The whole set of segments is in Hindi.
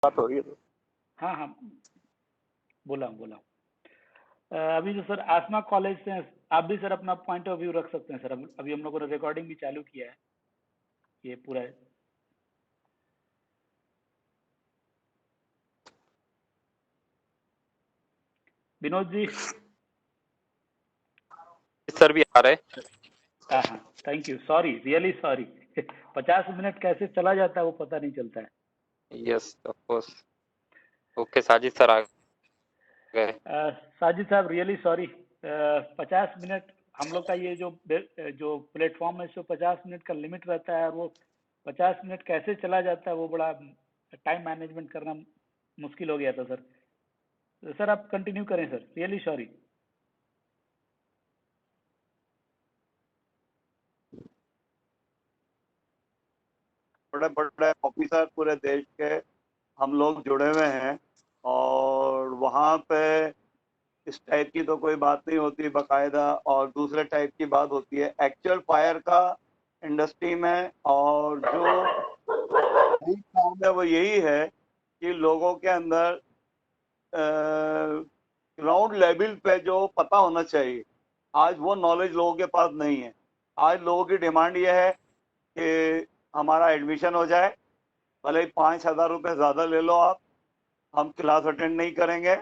बात हो रही है तो। हाँ हाँ, बोला बोला। अभी जो सर आसमा कॉलेज से हैं, आप भी सर अपना पॉइंट ऑफ व्यू रख सकते हैं सर। अभी हम लोगों ने रिकॉर्डिंग भी चालू किया है, ये पूरा है। विनोद जी। सर भी आ रहे हैं। हाँ हाँ, thank you, sorry, really sorry. 50 minute कैसे चला जाता है वो पता नहीं चलता है। Yes of course. Okay Sajid sir आ गए। साजिद साहब, रियली सॉरी। 50 मिनट हम लोग का ये जो प्लेटफॉर्म है, इसमें 50 मिनट का लिमिट रहता है, और वो 50 मिनट कैसे चला जाता है वो बड़ा टाइम मैनेजमेंट करना मुश्किल हो गया था सर। तो सर आप कंटिन्यू करें सर, रियली सॉरी। बड़े बड़े ऑफिसर पूरे देश के हम लोग जुड़े हुए हैं, और वहाँ पे इस टाइप की तो कोई बात नहीं होती बाकायदा, और दूसरे टाइप की बात होती है एक्चुअल फायर का इंडस्ट्री में। और जो मेन काम है वो यही है कि लोगों के अंदर ग्राउंड लेवल पे जो पता होना चाहिए, आज वो नॉलेज लोगों के पास नहीं है। आज लोगों की डिमांड ये है कि हमारा एडमिशन हो जाए, भले ही 5,000 रुपये ज़्यादा ले लो आप, हम क्लास अटेंड नहीं करेंगे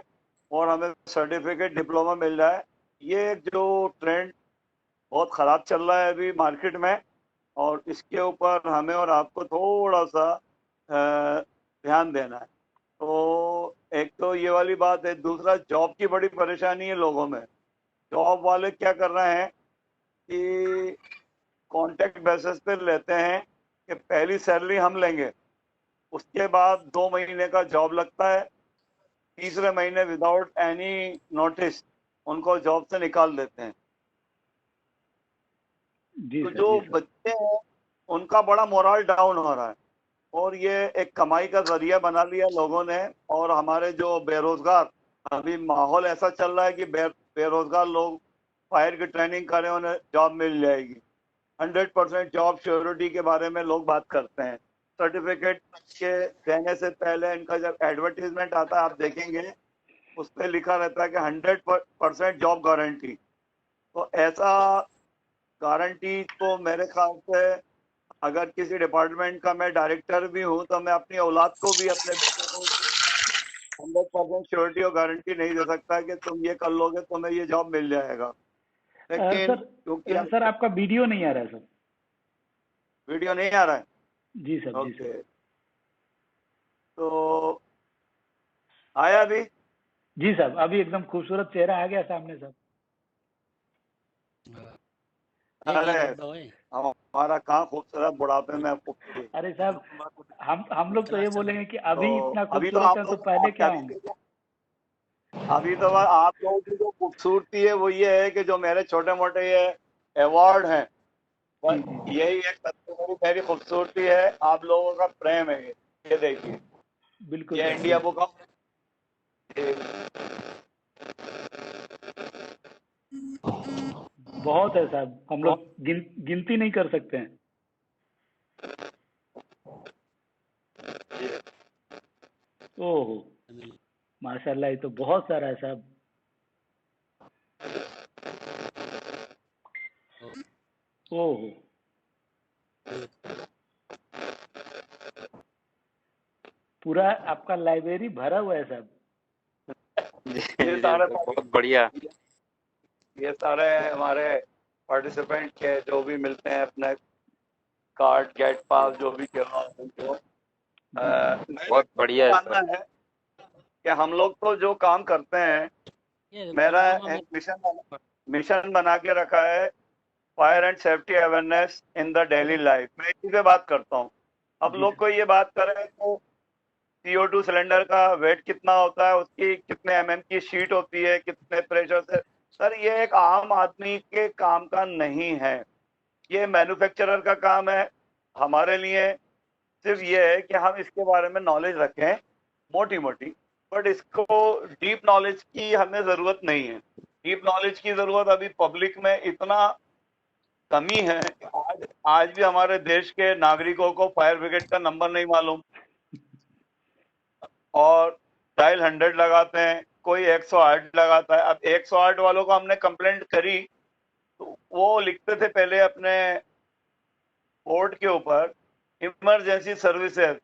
और हमें सर्टिफिकेट डिप्लोमा मिल जाए। ये जो ट्रेंड बहुत ख़राब चल रहा है अभी मार्केट में, और इसके ऊपर हमें और आपको थोड़ा सा ध्यान देना है। तो एक तो ये वाली बात है, दूसरा जॉब की बड़ी परेशानी है लोगों में। जॉब वाले क्या कर रहे हैं कि कॉन्ट्रैक्ट बेसिस पे लेते हैं कि पहली सैलरी हम लेंगे, उसके बाद 2 महीने का जॉब लगता है, तीसरे महीने विदाउट एनी नोटिस उनको जॉब से निकाल देते हैं। जी तो सर, जो जी सर। बच्चे हैं उनका बड़ा मोरल डाउन हो रहा है, और ये एक कमाई का जरिया बना लिया लोगों ने। और हमारे जो बेरोजगार, अभी माहौल ऐसा चल रहा है कि बेरोजगार लोग फायर की ट्रेनिंग करें उन्हें जॉब मिल जाएगी। 100% जॉब श्योरिटी के बारे में लोग बात करते हैं। सर्टिफिकेट के देने से पहले इनका जब एडवर्टीजमेंट आता है आप देखेंगे, उस पर लिखा रहता है कि 100% जॉब गारंटी। तो ऐसा गारंटी तो मेरे ख्याल से, अगर किसी डिपार्टमेंट का मैं डायरेक्टर भी हूँ तो मैं अपनी औलाद को भी, अपने बेटे को भी 100% श्योरिटी और गारंटी नहीं दे सकता कि तुम ये कर लोगे तुम्हें ये जॉब मिल जाएगा। लेकिन क्योंकि सर आपका वीडियो नहीं आ रहा है सर। वीडियो नहीं आ रहा है। जी सर, जी ओके, सर। तो आया अभी? जी साहब, अभी एकदम खूबसूरत चेहरा आ गया सामने साहब। अरे हमारा कहाँ खूबसूरत, बुढ़ापे में खूबसूरत। अरे साहब, हम लोग तो ये बोलेंगे कि अभी तो इतना अभी तो खूबसूरत आप है तो लोग, पहले आप क्या क्या होंगे। अभी तो आप लोगों की जो खूबसूरती है वो ये है कि जो मेरे छोटे मोटे ये अवार्ड हैं, जी बस जी जी। यही एक सबसे मेरी खूबसूरती है। आप लोगों का प्रेम है ये देखिए, बिल्कुल ये सर, इंडिया बिल्कुल। बुक ऑफ, बहुत है साहब, हम लोग गिनती नहीं कर सकते हैं। ओहो, माशाल्लाह, ये तो बहुत सारा है साहब। ओहो, पूरा आपका लाइब्रेरी भरा हुआ है साहब। ये सारे बहुत बढ़िया। ये सारे हमारे पार्टिसिपेंट के जो भी मिलते हैं अपने कार्ड गेट पास जो भी कह रहा हूँ उनको, बहुत बढ़िया है मानना सर। है कि हम लोग तो जो काम करते हैं, मेरा एक मिशन बना के रखा है, fire and safety awareness in the daily life. मैं इसी पे बात करता हूँ। अब जी लोग सर। को ये बात करें तो CO2 सिलेंडर का वेट कितना होता है, उसकी कितने mm की शीट होती है, कितने प्रेशर से। सर ये एक आम आदमी के काम का नहीं है, ये मैन्युफैक्चरर का काम है। हमारे लिए सिर्फ ये है कि हम इसके बारे में नॉलेज रखें मोटी मोटी, बट इसको डीप नॉलेज की हमें जरूरत नहीं है। डीप नॉलेज की जरूरत अभी पब्लिक में इतना कमी है कि आज भी हमारे देश के नागरिकों को फायर ब्रिगेड का नंबर नहीं मालूम। और डायल 100 लगाते हैं, कोई 108 लगाता है। अब 108 वालों को हमने कंप्लेंट करी तो वो लिखते थे पहले अपने बोर्ड के ऊपर इमरजेंसी सर्विसेज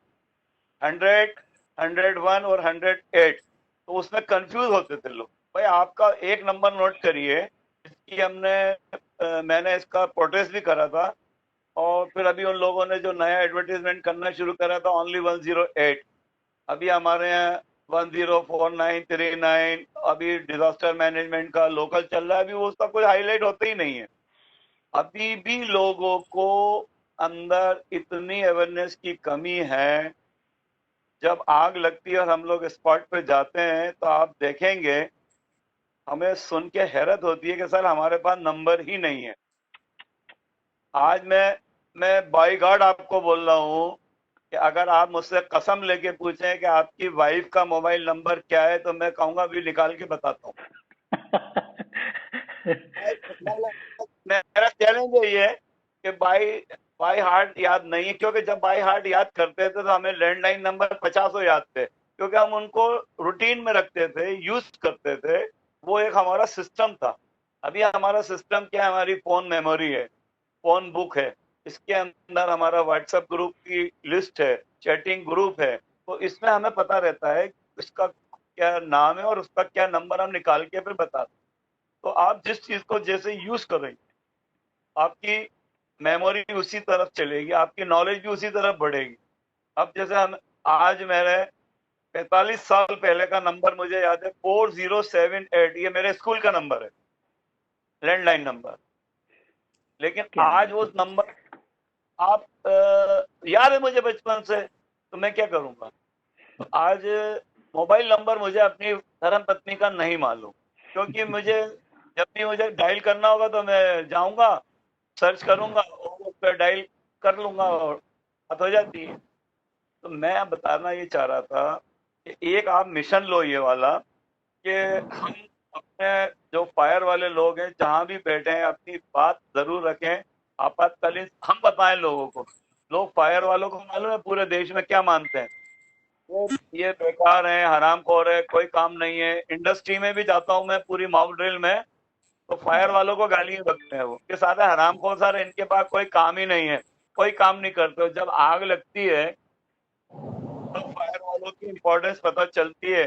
100, 101 और 108, तो उसमें कंफ्यूज होते थे लोग। भाई आपका एक नंबर नोट करिए, इसकी मैंने इसका प्रोटेस्ट भी करा था। और फिर अभी उन लोगों ने जो नया एडवर्टीजमेंट करना शुरू करा था ओनली 108, अभी हमारे यहाँ 104939 अभी डिजास्टर मैनेजमेंट का लोकल चल रहा है, अभी वो उसका कोई हाईलाइट होता ही नहीं है। अभी भी लोगों को अंदर इतनी अवेयरनेस की कमी है। जब आग लगती है और हम लोग स्पॉट पे जाते हैं तो आप देखेंगे, हमें सुन के हैरत होती है कि सर हमारे पास नंबर ही नहीं है। आज मैं बाई गॉड आपको बोल रहा हूँ कि अगर आप मुझसे कसम लेके पूछें कि आपकी वाइफ का मोबाइल नंबर क्या है, तो मैं कहूंगा अभी निकाल के बताता हूँ। मेरा चैलेंज यही है कि बाई बाई हार्ट याद नहीं है, क्योंकि जब बाई हार्ट याद करते थे तो हमें लैंडलाइन नंबर 50 याद थे, क्योंकि हम उनको रूटीन में रखते थे, यूज करते थे, वो एक हमारा सिस्टम था। अभी हमारा सिस्टम क्या है, हमारी फोन मेमोरी है, फोन बुक है, इसके अंदर हमारा व्हाट्सएप ग्रुप की लिस्ट है, चैटिंग ग्रुप है, तो इसमें हमें पता रहता है इसका क्या नाम है और उसका क्या नंबर, हम निकाल के फिर बताते। तो आप जिस चीज को जैसे यूज करेंगे, आपकी मेमोरी भी उसी तरफ चलेगी, आपकी नॉलेज भी उसी तरफ बढ़ेगी। अब जैसे हम आज मेरे 45 साल पहले का नंबर मुझे याद है, 4078, ये मेरे स्कूल का नंबर है, लैंडलाइन नंबर। लेकिन क्या आज वो बात नंबर आप याद है मुझे बचपन से, तो मैं क्या करूंगा। तो आज मोबाइल नंबर मुझे अपनी धर्म पत्नी का नहीं मालूम, क्योंकि मुझे जब भी मुझे डायल करना होगा तो मैं जाऊंगा, सर्च करूंगा और उस पर डायल कर लूंगा और बात हो जाती है। तो मैं बताना ये चाह रहा था कि एक आप मिशन लो ये वाला, कि हम अपने जो फायर वाले लोग हैं जहां भी बैठे हैं अपनी बात जरूर रखें। आपातकालीन हम बताएं लोगों को, लोग फायर वालों को मालूम है पूरे देश में क्या मानते हैं, वो ये बेकार है, हरामखोर है, कोई काम नहीं है। इंडस्ट्री में भी जाता हूँ मैं पूरी मॉक ड्रिल में, तो फायर वालों को गाली बकते हैं वो कि सारे हरामखोर, सर इनके पास कोई काम ही नहीं है, कोई काम नहीं करते। जब आग लगती है तो फायर वालों की इंपॉर्टेंस पता चलती है,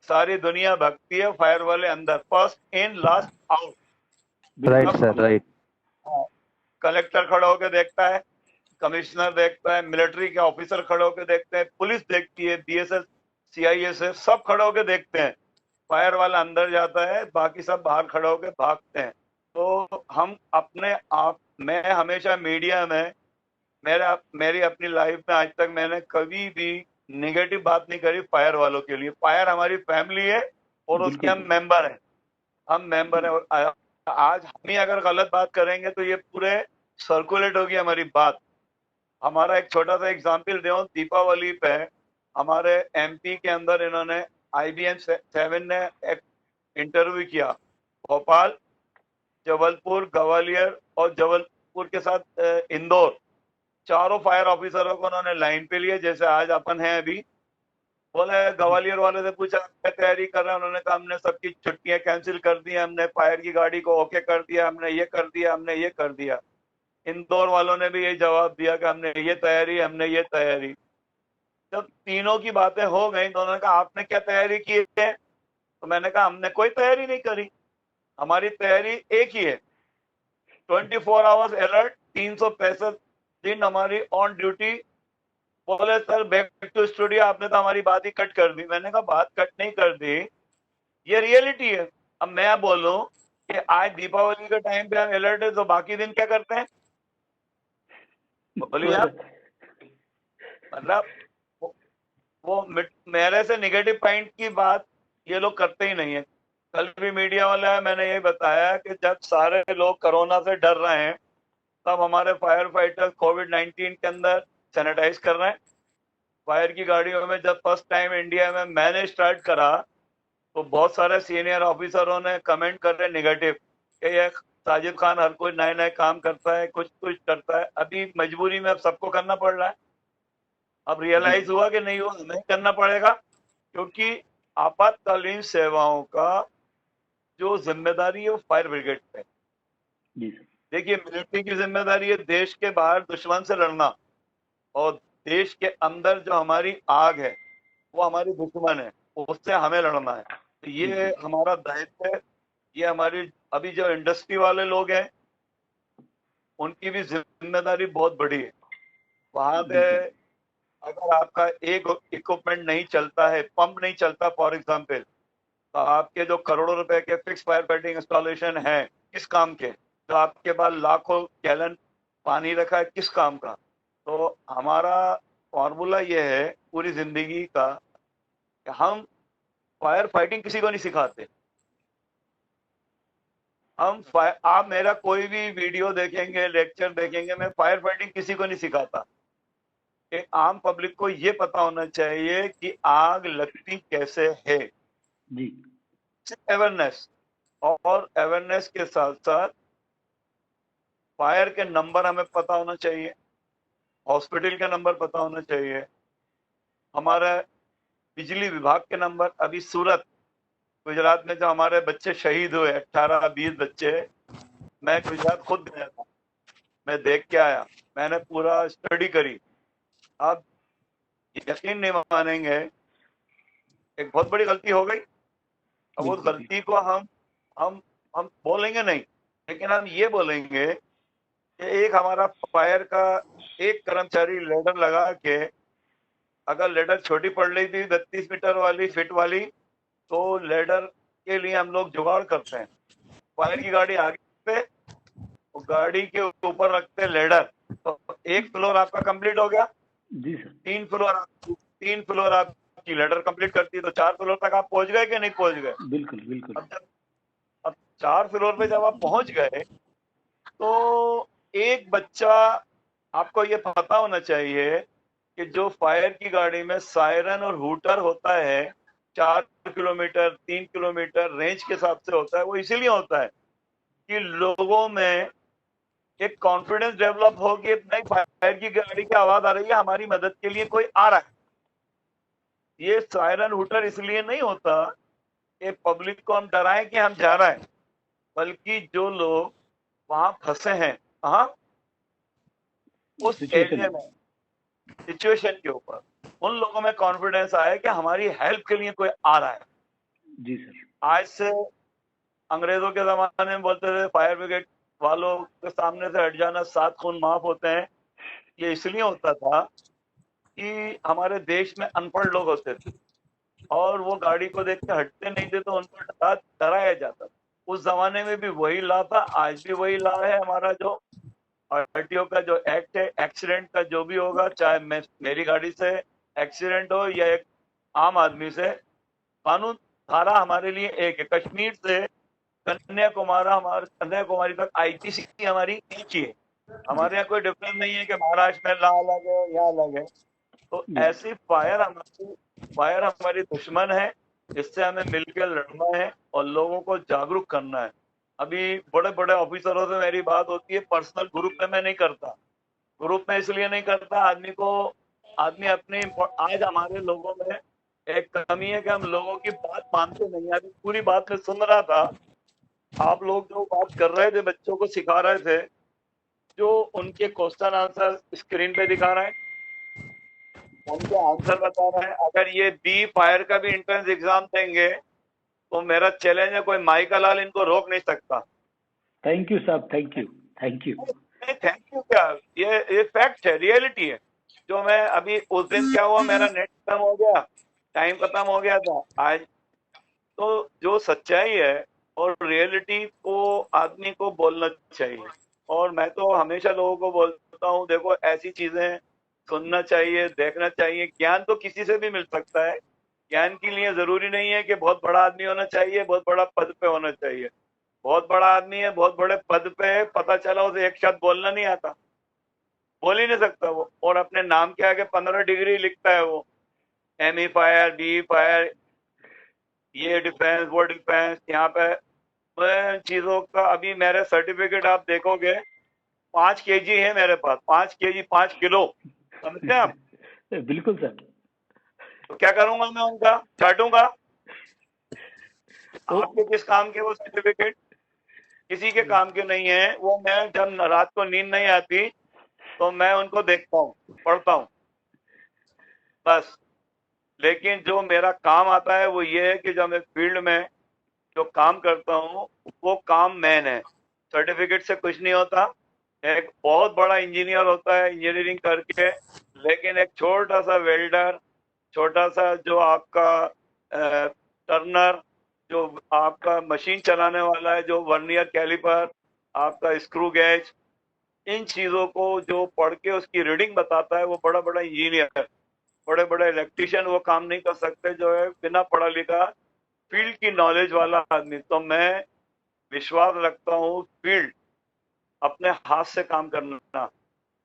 सारी दुनिया भगती है, फायर वाले अंदर, first in last out. Right सब सर, राइट। कलेक्टर खड़ा होकर देखता है, कमिश्नर देखता है, मिलिट्री के ऑफिसर खड़े होकर देखते हैं, पुलिस देखती है, बीएसएफ, सीआईएसएफ सब खड़े होकर देखते हैं। फायर वाला अंदर जाता है, बाकी सब बाहर खड़े होकर भागते हैं। तो हम अपने आप, मैं हमेशा मीडिया में, मेरी अपनी लाइफ में आज तक मैंने कभी भी नेगेटिव बात नहीं करी फायर वालों के लिए। फायर हमारी फैमिली है और उसके हम मेंबर हैं, हम मेंबर हैं। और आज हम ही अगर गलत बात करेंगे तो ये पूरे सर्कुलेट होगी हमारी बात। हमारा एक छोटा सा एग्जाम्पल दो, दीपावली पे हमारे एमपी के अंदर इन्होंने IBM-7 ने एक इंटरव्यू किया, भोपाल, जबलपुर, ग्वालियर और जबलपुर के साथ इंदौर, चारों फायर ऑफिसरों को उन्होंने लाइन पे लिए, जैसे आज अपन हैं अभी। बोले, ग्वालियर वाले से पूछा क्या तैयारी कर रहे हैं, उन्होंने कहा हमने सबकी छुट्टियां कैंसिल कर दी, हमने फायर की गाड़ी को ओके कर दिया, हमने ये कर दिया, हमने ये कर दिया। इंदौर वालों ने भी यही जवाब दिया कि हमने ये तैयारी, हमने ये तैयारी। जब तीनों की बातें हो गई तो उन्होंने कहा आपने क्या तैयारी की है, तो मैंने कहा हमने कोई तैयारी नहीं करी, हमारी तैयारी एक ही है, 24 आवर्स अलर्ट, 365 दिन हमारी ऑन ड्यूटी। बोले सर बैक टू स्टूडियो, आपने तो हमारी बात ही कट कर दी। मैंने कहा बात कट नहीं कर दी, ये रियलिटी है। अब मैं बोलूं कि आज दीपावली के टाइम पे हम अलर्ट है, तो बाकी दिन क्या करते हैं, बोलिए आप। मतलब वो मेरे से निगेटिव पॉइंट की बात ये लोग करते ही नहीं है। कल भी मीडिया वाला है, मैंने यही बताया कि जब सारे लोग कोरोना से डर रहे हैं, तब हमारे फायर फाइटर्स कोविड-19 के अंदर सैनिटाइज कर रहे हैं। फायर की गाड़ियों में जब फर्स्ट टाइम इंडिया में मैंने स्टार्ट करा, तो बहुत सारे सीनियर ऑफिसरों ने कमेंट कर रहे नेगेटिव कि ये साजिद खान हर कोई नए नए काम करता है, कुछ कुछ करता है। अभी मजबूरी में अब सबको करना पड़ रहा है। अब रियलाइज हुआ कि नहीं हुआ, नहीं करना पड़ेगा। क्योंकि आपातकालीन सेवाओं का जो जिम्मेदारी है वो फायर ब्रिगेड पे है। जी सर। देखिए, मिलिट्री की जिम्मेदारी है देश के बाहर दुश्मन से लड़ना, और देश के अंदर जो हमारी आग है वो हमारी दुश्मन है, उससे हमें लड़ना है। तो ये हमारा दायित्व है। ये हमारी अभी जो इंडस्ट्री वाले लोग हैं उनकी भी जिम्मेदारी बहुत बड़ी है। वहां पे अगर आपका एक इक्विपमेंट नहीं चलता है, पंप नहीं चलता फॉर एग्जाम्पल, तो आपके जो करोड़ों रुपए के फिक्स फायर फाइटिंग इंस्टॉलेशन है किस काम के? तो आपके पास लाखों गैलन पानी रखा है किस काम का? तो हमारा फॉर्मूला ये है पूरी जिंदगी का कि हम फायर फाइटिंग किसी को नहीं सिखाते। आप मेरा कोई भी वीडियो देखेंगे, लेक्चर देखेंगे, मैं फायर फाइटिंग किसी को नहीं सिखाता। एक आम पब्लिक को ये पता होना चाहिए कि आग लगती कैसे है, जी अवेयरनेस। और अवेयरनेस के साथ साथ फायर के नंबर हमें पता होना चाहिए, हॉस्पिटल के नंबर पता होना चाहिए, हमारा बिजली विभाग के नंबर। अभी सूरत गुजरात में जो हमारे बच्चे शहीद हुए 18-20 बच्चे, मैं गुजरात खुद गया था, मैं देख के आया, मैंने पूरा स्टडी करी। आप यकीन नहीं मानेंगे, एक बहुत बड़ी गलती हो गई। अब उस गलती को हम हम बोलेंगे नहीं, लेकिन हम ये बोलेंगे कि एक हमारा फायर का एक कर्मचारी लेडर लगा के, अगर लेडर छोटी पड़ रही थी 32 मीटर वाली फिट वाली, तो लेडर के लिए हम लोग जुगाड़ करते हैं। फायर की गाड़ी आगे पे, तो गाड़ी के ऊपर रखते हैं लेडर, तो एक फ्लोर आपका कंप्लीट हो गया। जी सर। 3 फ्लोर आपकी लेडर कंप्लीट करती है, तो 4 फ्लोर तक आप पहुंच गए कि नहीं पहुंच गए? बिल्कुल बिल्कुल। अब 4 फ्लोर पे जब आप पहुंच गए, तो एक बच्चा, आपको ये पता होना चाहिए कि जो फायर की गाड़ी में सायरन और हूटर होता है 4 किलोमीटर 3 किलोमीटर रेंज के हिसाब से होता है, वो इसीलिए होता है कि लोगों में एक कॉन्फिडेंस डेवलप हो कि नहीं, फायर की गाड़ी की आवाज आ रही है, हमारी मदद के लिए कोई आ रहा है। ये सायरन हूटर इसलिए नहीं होता कि पब्लिक को हम डराएं कि हम जा रहे हैं, बल्कि जो लोग वहां फंसे हैं, कहा उस एरिया में, सिचुएशन के ऊपर, उन लोगों में कॉन्फिडेंस आया कि हमारी हेल्प के लिए कोई आ रहा है। जी सर। आज से अंग्रेजों के जमाने में बोलते थे फायर ब्रिगेड वालों के सामने से हट जाना 7 खून माफ होते हैं। ये इसलिए होता था कि हमारे देश में अनपढ़ लोग होते थे और वो गाड़ी को देख के हटते नहीं थे, तो उनको डराया जाता था। उस जमाने में भी वही लॉ था, आज भी वही लॉ है। हमारा जो आरटीओ का जो एक्ट है, एक्सीडेंट का जो भी होगा, चाहे मेरी गाड़ी से एक्सीडेंट हो या एक आम आदमी से, कानून धारा हमारे लिए एक है। कश्मीर से कन्याकुमारी तक आईपीसी हमारी एक ही है। हमारे यहाँ कोई डिफरेंस नहीं है कि महाराष्ट्र में लॉ अलग है यहाँ अलग है। तो ऐसी फायर हमारी दुश्मन है, इससे हमें मिलकर लड़ना है और लोगों को जागरूक करना है। अभी बड़े बड़े ऑफिसरों से मेरी बात होती है, पर्सनल ग्रुप में मैं नहीं करता। ग्रुप में इसलिए नहीं करता, आदमी अपनी, आज हमारे लोगों में एक कमी है कि हम लोगों की बात मानते नहीं। अभी पूरी बात में सुन रहा था, आप लोग जो बात कर रहे थे, बच्चों को सिखा रहे थे, जो उनके क्वेश्चन आंसर स्क्रीन पे दिखा रहे हैं, उनके आंसर बता रहे हैं। अगर ये बी फायर का भी एंट्रेंस एग्जाम देंगे तो मेरा चैलेंज है, कोई माइका लाल इनको रोक नहीं सकता। थैंक यू साहब, थैंक यू थैंक यू। नहीं थैंक यू क्या, ये फैक्ट है, रियलिटी है। जो मैं अभी उस दिन क्या हुआ, मेरा नेट खत्म हो गया, टाइम खत्म हो गया था आज। तो जो सच्चाई है और रियलिटी को आदमी को बोलना चाहिए। और मैं तो हमेशा लोगों को बोलता हूँ, देखो ऐसी चीजें सुनना चाहिए, देखना चाहिए। ज्ञान तो किसी से भी मिल सकता है। ज्ञान के लिए जरूरी नहीं है कि बहुत बड़ा आदमी होना चाहिए, बहुत बड़ा पद पे होना चाहिए। बहुत बड़ा आदमी है, बहुत बड़े पद पे है, पता चला उसे एक शब्द बोलना नहीं आता, बोल ही नहीं सकता वो, और अपने नाम के आगे 15 डिग्री लिखता है वो, ME फायर, BE फायर, ये डिफेंस, वो डिफेंस। यहाँ पे चीजों का, अभी मेरे सर्टिफिकेट आप देखोगे 5 kg है मेरे पास, 5 kg 5 किलो, समझते हैं आप? बिल्कुल सर। तो क्या करूंगा मैं उनका? चाटूंगा? तो आपके किस काम के वो सर्टिफिकेट? किसी के काम के नहीं है वो। मैं जब रात को नींद नहीं आती तो मैं उनको देखता हूँ, पढ़ता हूँ, बस। लेकिन जो मेरा काम आता है वो ये है कि जब मैं फील्ड में जो काम करता हूँ वो काम मैन है, सर्टिफिकेट से कुछ नहीं होता। एक बहुत बड़ा इंजीनियर होता है इंजीनियरिंग करके, लेकिन एक छोटा सा वेल्डर, छोटा सा जो आपका टर्नर, जो आपका मशीन चलाने वाला है, जो वर्नियर कैलिपर, आपका स्क्रू गेज, इन चीजों को जो पढ़ के उसकी रीडिंग बताता है वो बड़ा बड़ा इंजीनियर, बड़े बड़े इलेक्ट्रिशियन वो काम नहीं कर सकते जो है बिना पढ़ा लिखा फील्ड की नॉलेज वाला आदमी। तो मैं विश्वास रखता हूँ फील्ड, अपने हाथ से काम करना,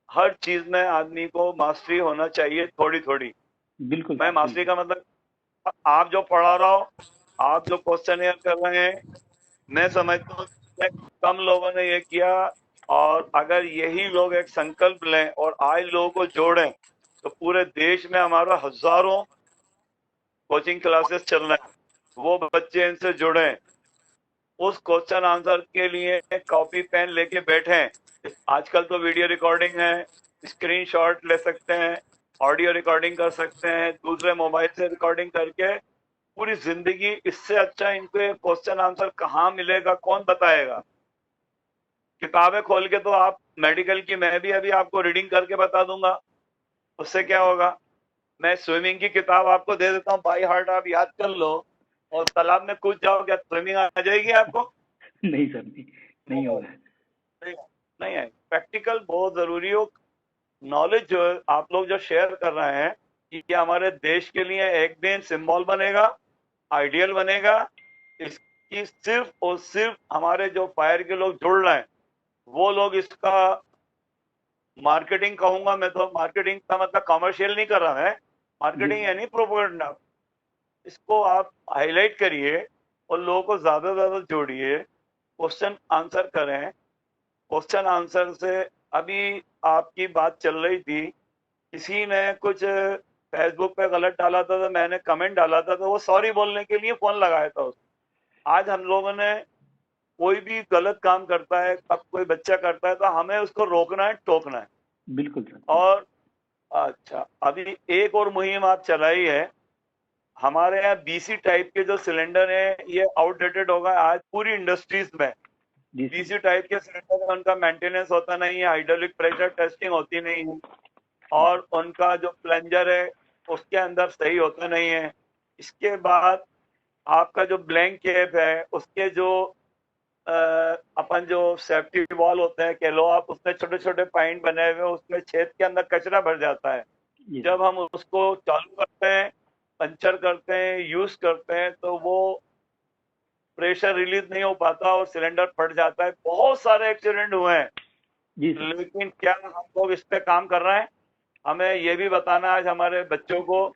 हर चीज में आदमी को मास्टरी होना चाहिए थोड़ी थोड़ी। बिल्कुल मैं सर, मास्टरी बिल्कुल। का मतलब, आप जो पढ़ा रहा हो, आप जो क्वेश्चन कर रहे हैं, मैं समझता हूँ कि कम लोगों ने ये किया। और अगर यही लोग एक संकल्प लें और आज लोगों को जोड़ें तो पूरे देश में हमारा हजारों कोचिंग क्लासेस चल रहे हैं, वो बच्चे इनसे जुड़े, उस क्वेश्चन आंसर के लिए कॉपी पेन लेके बैठे। आजकल तो वीडियो रिकॉर्डिंग है, स्क्रीनशॉट ले सकते हैं, ऑडियो रिकॉर्डिंग कर सकते हैं, दूसरे मोबाइल से रिकॉर्डिंग करके पूरी जिंदगी। इससे अच्छा इनको क्वेश्चन आंसर कहाँ मिलेगा, कौन बताएगा? किताबें खोल के तो आप मेडिकल की मैं भी अभी आपको रीडिंग करके बता दूंगा, उससे क्या होगा? मैं स्विमिंग की किताब आपको दे देता हूँ, बाई हार्ट आप याद कर लो और तालाब में कूद जाओ, क्या स्विमिंग आ जाएगी आपको? नहीं सर, नहीं, नहीं होगा। नहीं, नहीं है। प्रैक्टिकल बहुत जरूरी हो। नॉलेज जो आप लोग जो शेयर कर रहे हैं ये हमारे देश के लिए एक दिन सिंबल बनेगा, आइडियल बनेगा। इसकी सिर्फ और सिर्फ हमारे जो फायर के लोग जुड़ रहे हैं वो लोग इसका मार्केटिंग कहूंगा मैं, तो मार्केटिंग का मतलब कमर्शियल नहीं कर रहा है, जी मार्केटिंग यानी प्रोपेगेंडा। इसको आप हाईलाइट करिए और लोगों को ज्यादा से ज्यादा जोड़िए, क्वेश्चन आंसर करें। क्वेश्चन आंसर से अभी आपकी बात चल रही थी, किसी ने कुछ फेसबुक पे गलत डाला था तो मैंने कमेंट डाला था, तो वो सॉरी बोलने के लिए फोन लगाया था उसको। आज हम लोगों ने कोई भी गलत काम करता है, अब कोई बच्चा करता है तो हमें उसको रोकना है, टोकना है। बिल्कुल सर, बिल्कुल। और अच्छा, अभी एक और मुहिम आप चलाई है। हमारे यहाँ बीसी टाइप के जो सिलेंडर है ये आउटडेटेड होगा आज पूरी इंडस्ट्रीज में। जी सर। बीसी टाइप के सिलेंडर में उनका मेंटेनेंस होता नहीं है, हाइड्रोलिक प्रेशर टेस्टिंग होती नहीं है, और उनका जो प्लंजर है उसके अंदर सही होता नहीं है। इसके बाद आपका जो ब्लैंक कैप है उसके जो अपन जो सेफ्टी वॉल होते हैं कह लो आप, उसमें छोटे छोटे पॉइंट बने हुए, उसमें छेद के अंदर कचरा भर जाता है। जी जब सर। हम उसको चालू करते हैं, पंचर करते हैं, यूज करते हैं तो वो प्रेशर रिलीज नहीं हो पाता और सिलेंडर फट जाता है। बहुत सारे एक्सीडेंट हुए हैं। जी सर। लेकिन क्या हम लोग इस पे काम कर रहे हैं? हमें ये भी बताना है आज हमारे बच्चों को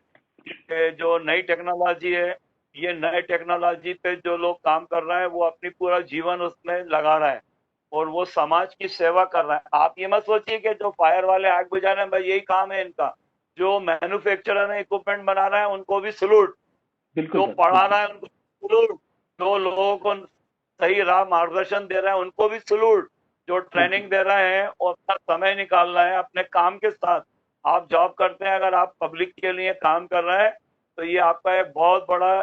कि जो नई टेक्नोलॉजी है, ये नए टेक्नोलॉजी पे जो लोग काम कर रहे हैं वो अपनी पूरा जीवन उसमें लगा रहे हैं और वो समाज की सेवा कर रहे हैं। आप ये मत सोचिए कि जो फायर वाले आग बुझाने भाई यही काम है इनका। जो मैन्युफैक्चरर है, इक्विपमेंट बना रहे हैं, उनको भी सलूट। बिल्कुल जो सर, पढ़ा बिल्कुल। रहा है उनको सलूट। जो लोगों को सही राह मार्गदर्शन दे रहे हैं उनको भी सलूट। जो बिल्कुल। ट्रेनिंग दे रहे हैं और अपना समय निकाल रहे हैं अपने काम के साथ। आप जॉब करते हैं, अगर आप पब्लिक के लिए काम कर रहे हैं तो ये आपका एक बहुत बड़ा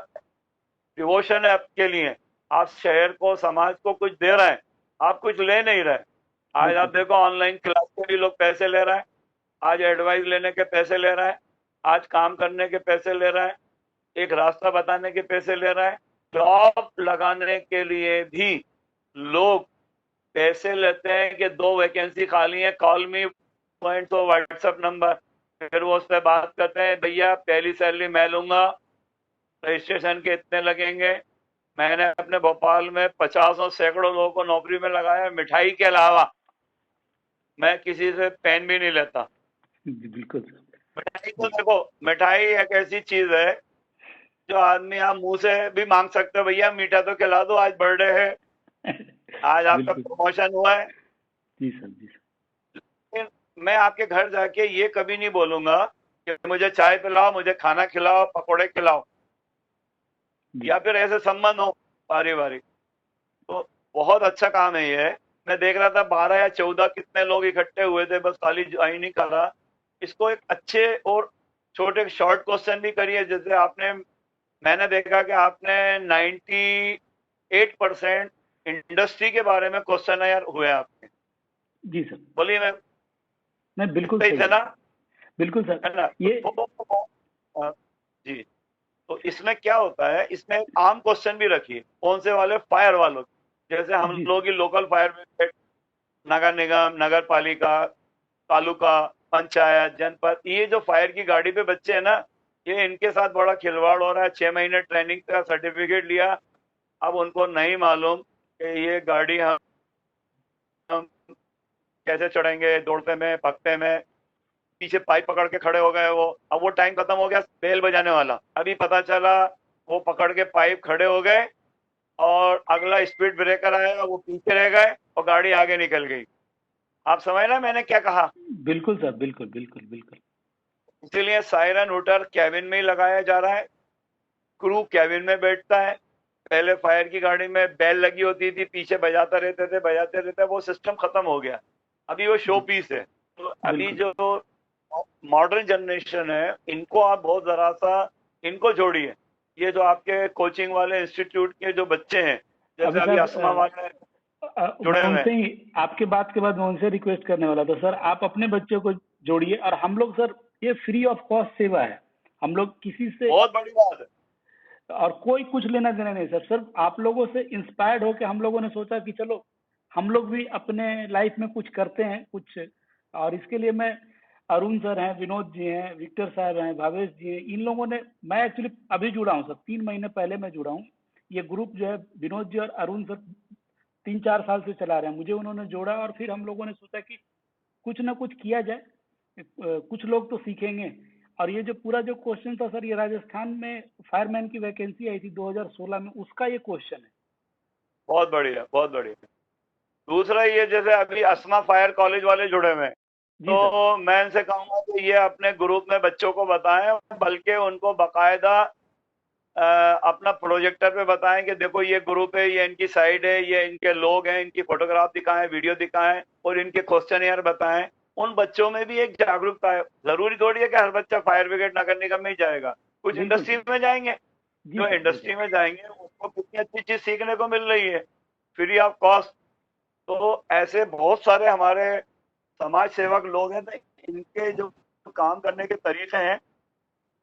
डिवोशन है आपके लिए। आप शहर को, समाज को कुछ दे रहे हैं, आप कुछ ले नहीं रहे। आज आप बिल्कुल सर। देखो ऑनलाइन क्लास के भी लोग पैसे ले रहे हैं, आज एडवाइस लेने के पैसे ले रहे हैं, आज काम करने के पैसे ले रहे हैं, एक रास्ता बताने के पैसे ले रहा है। जॉब लगाने के लिए भी लोग पैसे लेते हैं कि 2 वैकेंसी खाली है, कॉल मी पॉइंट तो व्हाट्सएप नंबर। फिर वो उस पर बात करते हैं, भैया पहली सैलरी मैं लूंगा, रजिस्ट्रेशन के इतने लगेंगे। मैंने अपने भोपाल में 50 और सैकड़ों लोगों को नौकरी में लगाया, मिठाई के अलावा मैं किसी से पेन भी नहीं लेता। जी, बिल्कुल सर। मिठाई तो देखो, मिठाई एक ऐसी चीज है जो आदमी आप मुंह से भी मांग सकते हो, भैया मीठा तो खिला दो, आज बर्थडे है, आज आपका बिल्कुल। प्रमोशन हुआ है। जी सर, जी सर। लेकिन मैं आपके घर जाके ये कभी नहीं बोलूंगा कि मुझे चाय पिलाओ, मुझे खाना खिलाओ, पकौड़े खिलाओ, जी या फिर ऐसे संबंध हो पारिवारिक। तो बहुत अच्छा काम है ये। मैं देख रहा था 12 या 14 कितने लोग इकट्ठे हुए थे, बस खाली ज्वाइन ही कर रहा। इसको एक अच्छे और छोटे शॉर्ट क्वेश्चन भी करिए, जैसे आपने, मैंने देखा कि आपने 98% इंडस्ट्री के बारे में क्वेश्चन यार हुए आपके। जी सर, बोलिए, मैं नहीं बिल्कुल सही सही थे है, ना? बिल्कुल सर। है ना? ये अ, जी। तो इसमें क्या होता है, इसमें आम क्वेश्चन भी रखिए। कौन से वाले? फायर वालों के। जैसे हम जी लोग की लोकल फायर ब्रिगेड, नगर निगम, नगर पालिका, तालुका, पंचायत, जनपद, ये जो फायर की गाड़ी पे बच्चे हैं ना, ये इनके साथ बड़ा खिलवाड़ हो रहा है। 6 महीने ट्रेनिंग का सर्टिफिकेट लिया, अब उनको नहीं मालूम कि ये गाड़ी हम कैसे चढ़ेंगे, दौड़ते में, भागते में। पीछे पाइप पकड़ के खड़े हो गए वो। अब वो टाइम खत्म हो गया बेल बजाने वाला, अभी पता चला वो पकड़ के पाइप खड़े हो गए और अगला स्पीड ब्रेकर आया, वो पीछे रह गए और गाड़ी आगे निकल गई। आप समझ ना मैंने क्या कहा? बिल्कुल सर, बिल्कुल बिल्कुल बिल्कुल। इसीलिए सायरन हूटर कैबिन में ही लगाया जा रहा है। क्रू कैबिन में बैठता है। पहले फायर की गाड़ी में बेल लगी होती थी, पीछे बजाते रहते, वो सिस्टम खत्म हो गया। अभी वो शो जी पीस है। तो अभी बिल्कुल जो मॉडर्न जनरेशन है, इनको आप बहुत जरा सा इनको जोड़िए। ये जो आपके कोचिंग वाले इंस्टीट्यूट के जो बच्चे हैं, अभी जैसे अभी असमा सर, वाले जुड़े मैं हुए हैं। उनसे ही, आपके बात के बाद मैं उनसे रिक्वेस्ट करने वाला था सर, आप अपने बच्चों को जोड़िए। और हम लोग सर, ये फ्री ऑफ कॉस्ट सेवा है, हम लोग किसी से बहुत बड़ी बात है। और कोई कुछ लेना देना नहीं सर। सिर्फ आप लोगों से इंस्पायर्ड होकर हम लोगों ने सोचा कि चलो हम लोग भी अपने लाइफ में कुछ करते हैं कुछ। और इसके लिए मैं, अरुण सर हैं, विनोद जी हैं, विक्टर साहब हैं, भावेश जी हैं, इन लोगों ने, मैं एक्चुअली अभी जुड़ा हूँ सर, 3 महीने पहले मैं जुड़ा हूँ। ये ग्रुप जो है विनोद जी और अरुण सर 3-4 साल से चला रहे हैं, मुझे उन्होंने जोड़ा और फिर हम लोगों ने सोचा कि कुछ ना कुछ किया जाए, कुछ लोग तो सीखेंगे। और ये जो पूरा जो क्वेश्चन था सर, ये राजस्थान में फायरमैन की वैकेंसी आई थी 2016 में, उसका ये क्वेश्चन है। बहुत बढ़िया, बहुत बढ़िया। दूसरा, ये जैसे अभी असमा फायर कॉलेज वाले जुड़े हुए हैं, जी सर। तो मैं इनसे कहूंगा कि ये अपने ग्रुप में बच्चों को बताएं, बल्कि उनको बाकायदा अपना प्रोजेक्टर पे बताएं कि देखो ये ग्रुप है, ये इनकी साइड है, ये इनके लोग हैं, इनकी फोटोग्राफ दिखाएं, वीडियो दिखाएं और इनके क्वेश्चन यार बताएं। उन बच्चों में भी एक जागरूकता है। जरूरी थोड़ी है कि हर बच्चा फायर ब्रिगेड नगर निगम में ही जाएगा, कुछ बिल्कुल इंडस्ट्री सर। में जाएंगे। जी जो सर, जी इंडस्ट्री सर। में जाएंगे उसको कितनी अच्छी चीज सीखने को मिल रही है, फ्री ऑफ कॉस्ट। तो ऐसे बहुत सारे हमारे समाज सेवक लोग हैं, तो इनके जो काम करने के तरीके हैं,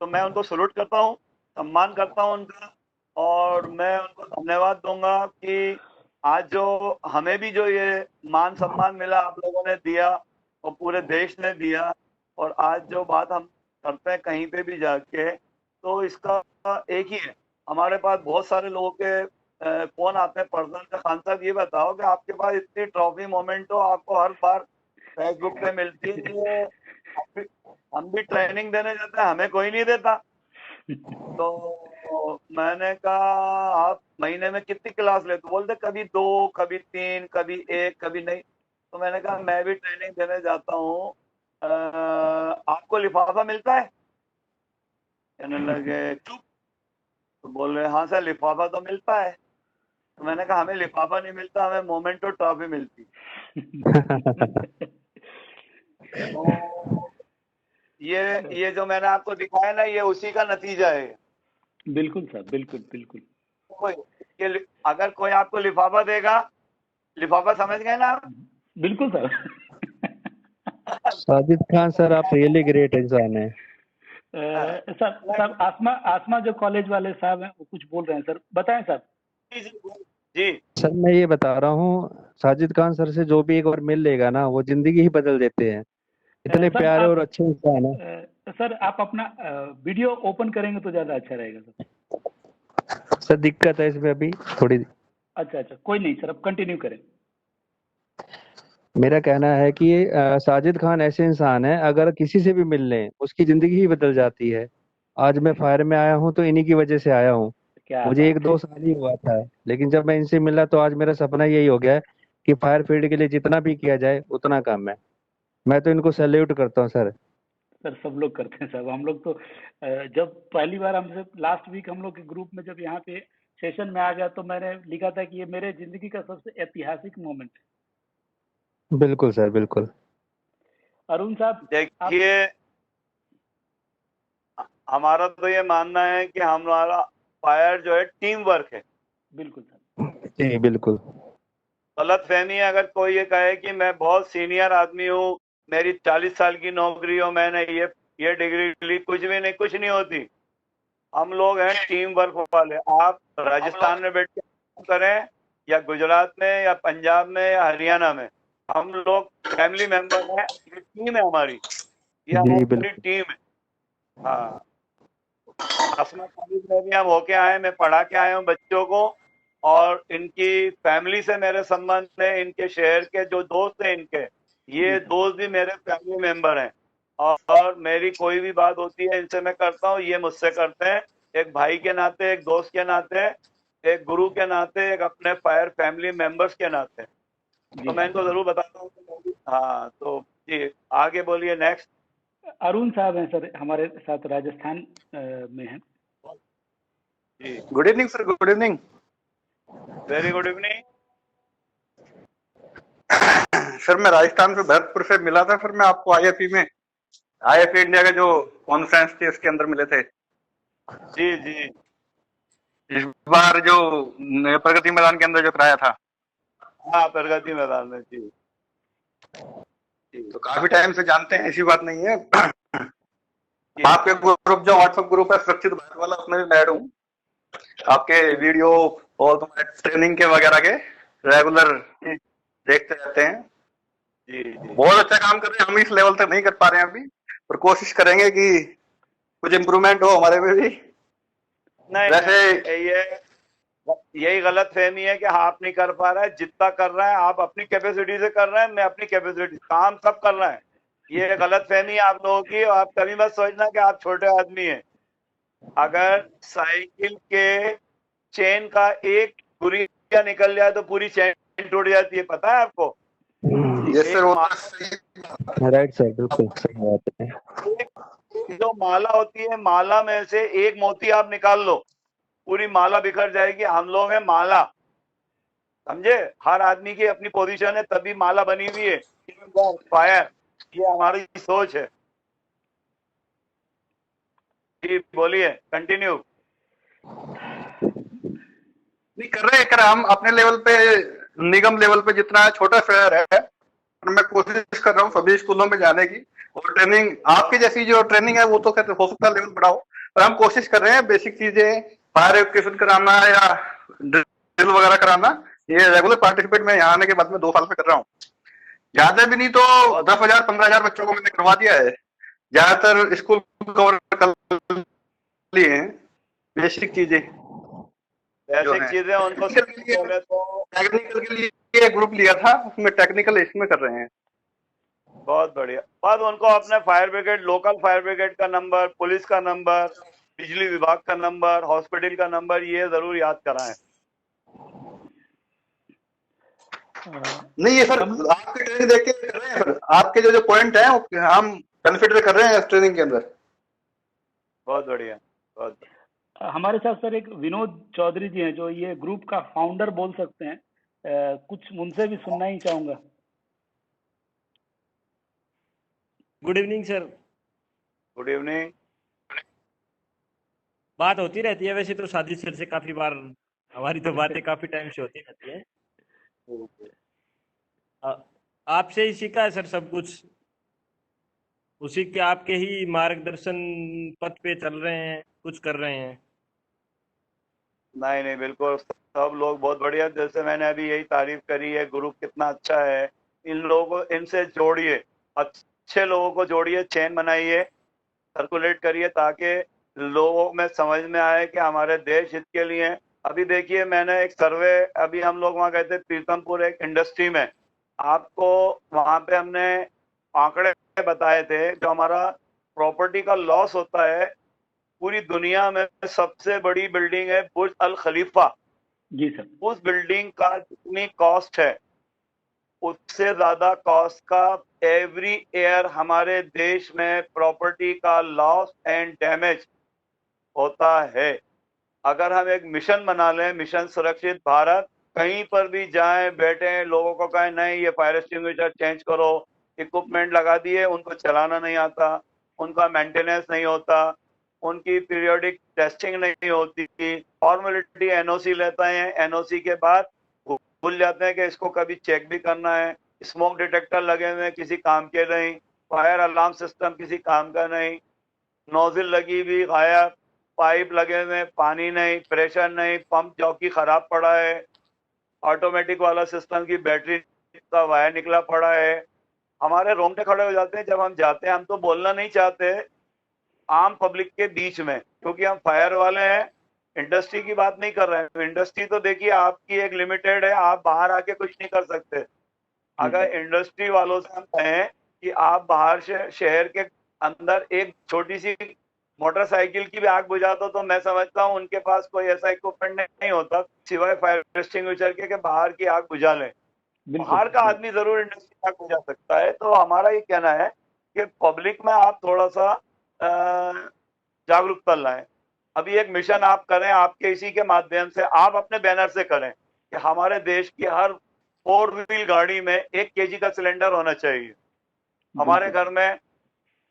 तो मैं उनको सलूट करता हूँ, सम्मान करता हूँ उनका। और मैं उनको धन्यवाद दूंगा कि आज जो हमें भी जो ये मान सम्मान मिला, आप लोगों ने दिया और पूरे देश ने दिया। और आज जो बात हम करते हैं कहीं पे भी जाके, तो इसका एक ही है। हमारे पास बहुत सारे लोगों के फोन आते हैं पर्सनल का, खान साहब ये बताओ कि आपके पास इतनी ट्रॉफी मोमेंट हो, आपको हर बार फेसबुक पे मिलती है, ये हम भी ट्रेनिंग देने जाते हैं, हमें कोई नहीं देता। तो मैंने कहा आप महीने में कितनी क्लास लेते? बोलते कभी 2, कभी 3, कभी 1, कभी नहीं। तो मैंने कहा मैं भी ट्रेनिंग देने जाता हूँ, आपको लिफाफा मिलता है? कहने लगे चुप। तो बोल रहे हाँ सर लिफाफा तो मिलता है। तो मैंने कहा हमें लिफाफा नहीं मिलता, हमें मोमेंटो ट्रॉफी मिलती। तो ये जो मैंने आपको दिखाया ना, ये उसी का नतीजा है। बिल्कुल सर, बिल्कुल बिल्कुल। कोई अगर कोई आपको लिफाफा देगा, लिफाफा समझ गए ना आप? बिल्कुल सर। साजिद खान सर, आप रियली ग्रेट इंसान हैं। सर सर, आसमा आसमा जो कॉलेज वाले साहब हैं वो कुछ बोल रहे हैं सर, बताएं सर। जी सर मैं ये बता रहा हूँ, साजिद खान सर से जो भी एक बार मिल लेगा ना, वो जिंदगी ही बदल देते हैं। इतने सर प्यारे और आप, अच्छे इंसान है। सर आप अपना वीडियो ओपन करेंगे तो ज्यादा अच्छा रहेगा सर। सर दिक्कत है इसमें अभी थोड़ी। अच्छा अच्छा, कोई नहीं सर, अब कंटिन्यू करें। मेरा कहना है कि साजिद खान ऐसे इंसान है, अगर किसी से भी मिल लें उसकी जिंदगी ही बदल जाती है। आज मैं फायर में आया हूँ तो इन्हीं की वजह से आया हूँ। क्या मुझे बात एक है। दो साल ही हुआ था, लेकिन जब मैं इनसे मिला तो आज मेरा सपना यही हो गया है कि फायर फील्ड के लिए जितना भी किया जाए उतना कम है। मैं तो इनको सैल्यूट करता हूँ सर। सर सब लोग करते हैं साहब। हम लोग तो जब पहली बार हमसे लास्ट वीक हम लोग के ग्रुप में जब यहाँ पे सेशन में आ गया तो मैंने लिखा था कि ये मेरे जिंदगी का सबसे ऐतिहासिक मोमेंट है। बिल्कुल सर, बिल्कुल। अरुण साहब आप देखिए, हमारा तो ये मानना है कि हमारा फायर जो है टीम वर्क है। बिल्कुल सर। जी, बिल्कुल। गलत फहमी है अगर कोई ये कहे कि मैं बहुत सीनियर आदमी हूँ, मेरी 40 साल की नौकरी हो, मैंने ये डिग्री ली, कुछ भी नहीं, कुछ नहीं होती। हम लोग हैं टीम वर्क वाले। आप राजस्थान में बैठ के काम करें या गुजरात में या पंजाब में या हरियाणा में, हम लोग फैमिली मेंबर हैं। ये टीम है हमारी, ये जी, हमारी बिल्कुल। टीम है। हाँ, असमा कॉलेज में भी हम होके आए, मैं पढ़ा के आया हूँ बच्चों को, और इनकी फैमिली से मेरे संबंध है। इनके शहर के जो दोस्त हैं इनके, ये दोस्त भी मेरे फैमिली मेंबर हैं, और मेरी कोई भी बात होती है इनसे मैं करता हूँ, ये मुझसे करते हैं। एक भाई के नाते, एक दोस्त के नाते, एक गुरु के नाते, एक अपने फायर फैमिली मेंबर्स के नाते। तो मैं इनको जरूर बताता हूँ। हाँ, तो जी आगे बोलिए, नेक्स्ट। अरुण साहब हैं सर, हमारे साथ राजस्थान में हैं। जी, good evening sir, good evening. Very good evening. Sir मैं राजस्थान से भरतपुर से मिला था सर, मैं आपको आईएफई इंडिया का जो कॉन्फ्रेंस थी उसके अंदर मिले थे। जी जी इस बार जो प्रगति मैदान के अंदर जो कराया था, हाँ, प्रगति मैदान में। जी तो काफी टाइम से जानते हैं, ऐसी बात नहीं है। आपके ग्रुप जो व्हाट्सएप ग्रुप है सुरक्षित भारत वाला, उसमें भी मैं ऐड हूँ। आपके वीडियो और तुम्हारे ट्रेनिंग के वगैरह के रेगुलर देखते रहते हैं। जी जी, बहुत अच्छा काम कर रहे हैं। हम इस लेवल तक नहीं कर पा रहे हैं अभी, पर कोशिश करेंगे कि कुछ इम्प्रूवमेंट हो हमारे में भी। नहीं वैसे यही गलत फहमी है कि आप नहीं कर पा रहे हैं। जितना कर रहे हैं आप अपनी कैपेसिटी से कर रहे हैं, मैं अपनी कैपेसिटी, काम सब कर रहे हैं। ये गलत फहमी है आप लोगों की। आप कभी मत सोचना कि आप छोटे आदमी हैं। अगर साइकिल के चेन का एक गुरिया निकल जाए तो पूरी चेन टूट जाती है, पता है आपको? ये सर राइट सर, बिल्कुल सही बात है। एक जो माला होती है, माला में से एक मोती आप निकाल लो, पूरी माला बिखर जाएगी। हम लोग हैं माला, समझे? हर आदमी की अपनी पोजीशन है, तभी माला बनी हुई है। फायर, ये हमारी सोच है। जी बोलिए, कंटिन्यू। नहीं कर रहे हैं। हम अपने लेवल पे, निगम लेवल पे जितना छोटा शहर है, और मैं कोशिश कर रहा हूँ सभी स्कूलों में जाने की। और ट्रेनिंग आपकी जैसी जो ट्रेनिंग है वो तो कहते हो सकता है लेवल बढ़ाओ, पर हम कोशिश कर रहे हैं बेसिक चीजें, फायर एजुकेशन कराना या ड्रिल वगैरह कराना। ये रेगुलर पार्टिसिपेट मैं यहाँ आने के बाद में 2 साल से कर रहा हूँ। ज्यादा भी नहीं तो 10,000 15,000 बच्चों को मैंने करवा दिया है। ज्यादातर स्कूल कवर कर लिए हैं बेसिक चीजें। बेसिक चीजें उनको पहले तो टेक्निकल के लिए ग्रुप लिया था, उसमें टेक्निकल इसमें कर रहे हैं। बहुत बढ़िया। बाद उनको अपने fire brigade, local fire brigade का नंबर, पुलिस का नंबर, बिजली विभाग का नंबर, हॉस्पिटल का नंबर, ये जरूर याद कराएं। नहीं ये सर आपकी ट्रेनिंग देख के कर रहे हैं सर। आपके जो पॉइंट है हम कंसिडर कर रहे हैं इस ट्रेनिंग के अंदर। बहुत बढ़िया, बहुत बढ़िया। हमारे साथ सर एक विनोद चौधरी जी हैं, जो ये ग्रुप का फाउंडर बोल सकते हैं। कुछ उनसे भी सुनना ही चाहूंगा। Good evening sir. Good evening. बात होती रहती है वैसे तो साजिद सर से, काफी बार हमारी तो बातें काफी टाइम से होती रहती है। आपसे ही सीखा है सर सब कुछ, उसी के आपके ही मार्गदर्शन पथ पे चल रहे हैं, कुछ कर रहे हैं। नहीं नहीं, बिल्कुल सब लोग बहुत बढ़िया। जैसे मैंने अभी यही तारीफ करी है, ग्रुप कितना अच्छा है। इन लोगों को, इनसे जोड़िए, अच्छे लोगों को जोड़िए, चेन बनाइए, सर्कुलेट करिए, ताकि लोगों में समझ में आए कि हमारे देश हित के लिए। अभी देखिए, मैंने एक सर्वे, अभी हम लोग वहाँ गए थे पीतमपुर, एक इंडस्ट्री में। आपको वहाँ पे हमने आंकड़े बताए थे, जो हमारा प्रॉपर्टी का लॉस होता है, पूरी दुनिया में सबसे बड़ी बिल्डिंग है बुर्ज अल खलीफा। जी सर। उस बिल्डिंग का जितनी कॉस्ट है उससे ज्यादा कॉस्ट का एवरी ईयर हमारे देश में प्रॉपर्टी का लॉस एंड डैमेज होता है। अगर हम एक मिशन बना लें, मिशन सुरक्षित भारत, कहीं पर भी जाएं, बैठे, लोगों को कहें नहीं ये फायर एक्सटिंग्विशर चेंज करो, इक्विपमेंट लगा दिए, उनको चलाना नहीं आता, उनका मेंटेनेंस नहीं होता, उनकी पीरियोडिक टेस्टिंग नहीं होती, फॉर्मेलिटी एनओसी लेते हैं, एनओसी के बाद भूल जाते हैं कि इसको कभी चेक भी करना है, स्मोक डिटेक्टर लगे हुए किसी काम के नहीं, फायर अलार्म सिस्टम किसी काम का नहीं, नोजल लगी हुई गायब, पाइप लगे हुए पानी नहीं, प्रेशर नहीं, पंप जॉकी खराब पड़ा है, ऑटोमेटिक वाला सिस्टम की बैटरी का वायर निकला पड़ा है। हमारे रोंगटे खड़े हो जाते हैं जब हम जाते हैं। हम तो बोलना नहीं चाहते आम पब्लिक के बीच में, क्योंकि हम फायर वाले हैं, इंडस्ट्री की बात नहीं कर रहे हैं। इंडस्ट्री तो देखिए आपकी एक लिमिटेड है, आप बाहर आके कुछ नहीं कर सकते। अगर इंडस्ट्री वालों से हम कहें कि आप बाहर से शहर के अंदर एक छोटी सी मोटरसाइकिल की भी आग बुझा दो, तो मैं समझता हूँ उनके पास कोई ऐसा इक्विपमेंट नहीं होता सिवाय फायर एक्सटिंग्विशर के बाहर की आग बुझा लें। बाहर का आदमी जरूर इंडस्ट्री की आग बुझा सकता है। तो हमारा ये कहना है कि पब्लिक में आप थोड़ा सा जागरूकता लाएं। अभी एक मिशन आप करें, आपके इसी के माध्यम से आप अपने बैनर से करें कि हमारे देश की हर 4 व्हील गाड़ी में 1 kg का सिलेंडर होना चाहिए, हमारे घर में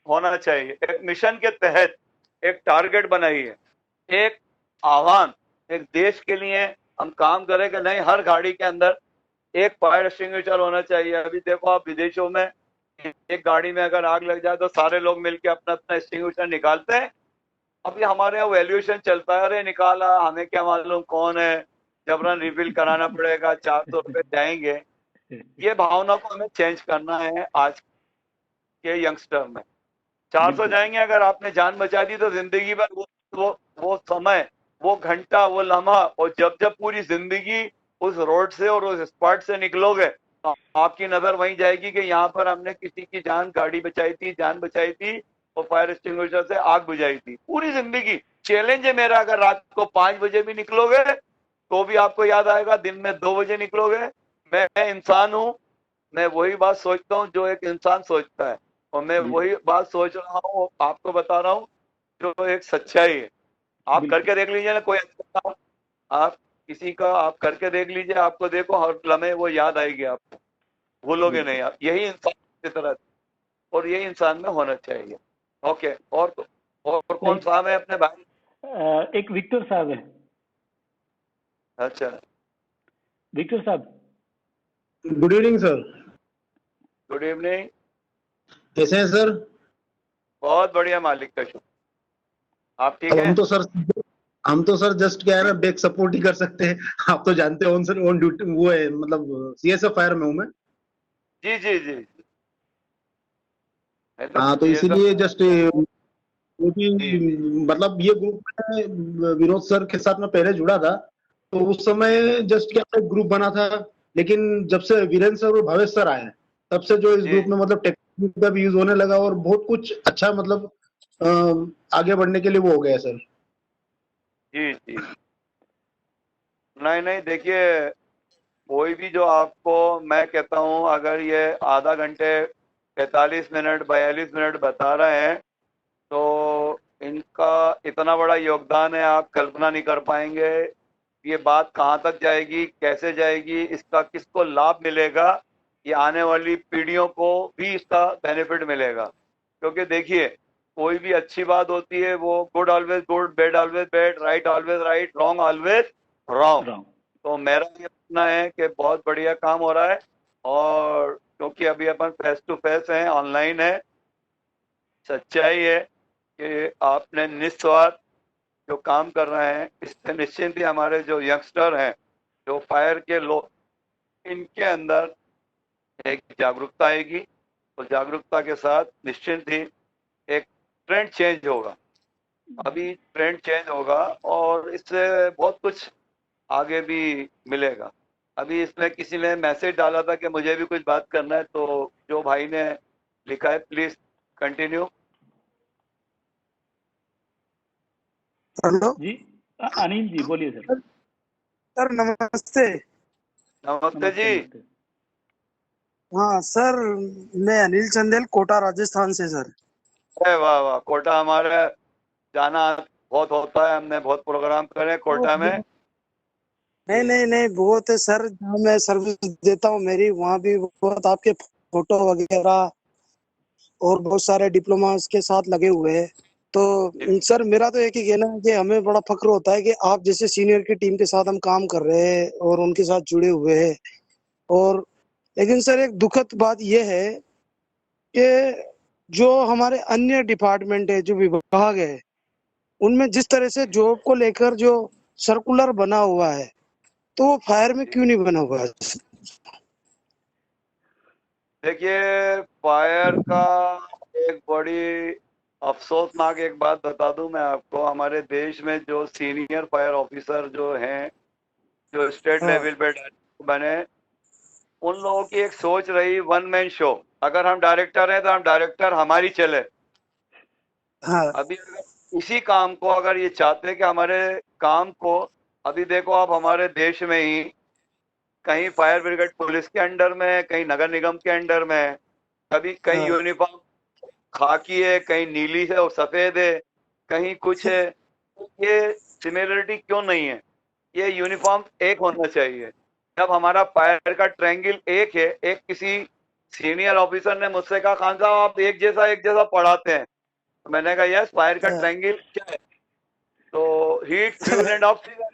होना चाहिए। एक मिशन के तहत एक टारगेट बनाइए, एक आह्वान, एक देश के लिए हम काम करें कि नहीं हर गाड़ी के अंदर एक फायर एक्सटिंग्विशर होना चाहिए। अभी देखो आप विदेशों में एक गाड़ी में अगर आग लग जाए तो सारे लोग मिलकर अपना अपना एक्सटिंग्विशर निकालते हैं। अभी हमारे यहाँ वैल्यूएशन चलता है, अरे निकाला, हमें क्या मालूम कौन है, जबरन रिफिल कराना पड़ेगा, 400 रुपए जाएंगे। ये भावना को हमें चेंज करना है आज के यंगस्टर में। 400 जाएंगे, अगर आपने जान बचा दी तो जिंदगी भर वो समय, वो घंटा, वो लम्हा, और जब जब पूरी जिंदगी उस रोड से और उस स्पॉट से निकलोगे तो आपकी नजर वहीं जाएगी कि यहाँ पर हमने किसी की जान, गाड़ी बचाई थी, जान बचाई थी और फायर एक्सटिंग्विशर से आग बुझाई थी। पूरी जिंदगी चैलेंज है मेरा, अगर रात को 5 बजे भी निकलोगे तो भी आपको याद आएगा, दिन में 2 बजे निकलोगे। मैं इंसान हूँ, मैं वही बात सोचता हूँ जो एक इंसान सोचता है, और मैं वही बात सोच रहा हूँ, आपको बता रहा हूँ जो एक सच्चाई है। आप करके देख लीजिए ना, कोई अच्छा काम आप किसी का आप करके देख लीजिए, आपको देखो हर लम्हे वो याद आएगी, आपको भूलोगे नहीं आप। यही इंसान की तरह और यही इंसान में होना चाहिए। ओके, और कौन साहब है अपने भाई? एक विक्टर साहब है। अच्छा, विक्टर साहब, good evening sir. Good evening. कैसे हैं सर? बहुत बढ़िया, मालिक का शुक्र। आप ठीक अब हैं? हम तो सर जस्ट क्या है ना, बैक सपोर्ट ही कर सकते हैं। आप तो जानते हो सर, ऑन ड्यूटी वो है, मतलब सीएसएफ फायर में हूँ मैं। जी जी जी। हाँ, तो इसीलिए जस्ट वो भी, मतलब ये ग्रुप विनोद सर के साथ मैं पहले जुड़ा था, तो उस समय जस्ट क्या ग्रुप बना था, लेकिन जब से वीरेंद्र सर और भावेश सर आए तब से जो इस ग्रुप में मतलब टेक्नोलॉजी का भी यूज होने लगा और बहुत कुछ अच्छा, मतलब आगे बढ़ने के लिए वो हो गया सर। जी जी। नहीं देखिए, कोई भी जो आपको मैं कहता हूँ, अगर ये आधा घंटे 45 मिनट 42 मिनट बता रहे हैं तो इनका इतना बड़ा योगदान है, आप कल्पना नहीं कर पाएंगे। ये बात कहाँ तक जाएगी, कैसे जाएगी, इसका किसको लाभ मिलेगा, ये आने वाली पीढ़ियों को भी इसका बेनिफिट मिलेगा। क्योंकि देखिए, कोई भी अच्छी बात होती है वो good always good, bad always bad, right always right, wrong always wrong. तो मेरा ये मानना है कि बहुत बढ़िया काम हो रहा है, और क्योंकि अभी अपन फेस टू फेस हैं, ऑनलाइन है, सच्चाई है कि आपने निस्वार्थ जो काम कर रहे हैं, इससे निश्चिंत ही हमारे जो यंगस्टर हैं, जो फायर के लोग, इनके अंदर एक जागरूकता आएगी, और जागरूकता के साथ निश्चिंत ही एक ट्रेंड चेंज होगा। अभी ट्रेंड चेंज होगा और इससे बहुत कुछ आगे भी मिलेगा। अभी इसमें किसी ने मैसेज डाला था कि मुझे भी कुछ बात करना है, तो जो भाई ने लिखा है प्लीज कंटिन्यू। हेलो जी अनिल जी बोलिए सर। सर, नमस्ते। नमस्ते जी। नमस्ते, नमस्ते। हाँ सर, मैं अनिल चंदेल, कोटा राजस्थान से सर। अरे वाह वाह, कोटा हमारे जाना बहुत होता है, हमने बहुत प्रोग्राम करे कोटा में। नहीं नहीं नहीं, बहुत है सर, जहाँ मैं सर्विस देता हूँ मेरी, वहाँ भी बहुत आपके फोटो वगैरह और बहुत सारे डिप्लोमास के साथ लगे हुए हैं। तो सर मेरा तो एक ही कहना है कि हमें बड़ा फक्र होता है कि आप जैसे सीनियर की टीम के साथ हम काम कर रहे हैं और उनके साथ जुड़े हुए हैं। और लेकिन सर एक दुखद बात यह है कि जो हमारे अन्य डिपार्टमेंट है, जो विभाग है, उनमें जिस तरह से जॉब को लेकर जो सर्कुलर बना हुआ है, तो वो फायर में क्यों नहीं बना हुआ है? देखिए, फायर का एक बड़ी अफसोसनाक एक बात बता दूं मैं आपको, हमारे देश में जो सीनियर फायर ऑफिसर जो हैं, जो स्टेट हाँ लेवल पे डायरेक्टर बने, उन लोगों की एक सोच रही वन मैन शो। अगर हम डायरेक्टर हैं तो हम डायरेक्टर हमारी चले। हाँ अभी अगर इसी काम को अगर ये चाहते हैं कि हमारे काम को, अभी देखो आप हमारे देश में ही कहीं फायर ब्रिगेड पुलिस के अंडर में है, कहीं नगर निगम के अंडर में है, कभी कहीं हाँ यूनिफॉर्म खाकी है, कहीं नीली है और सफेद है, कहीं कुछ है। ये सिमिलरिटी क्यों नहीं है? ये यूनिफॉर्म एक होना चाहिए। जब हमारा फायर का ट्रायंगल एक है, एक किसी सीनियर ऑफिसर ने मुझसे कहा, खान साहब आप एक जैसा पढ़ाते हैं। तो मैंने कहा यस, फायर का हाँ ट्रायंगल क्या है? तो हीट, फ्यूल एंड ऑक्सीजन।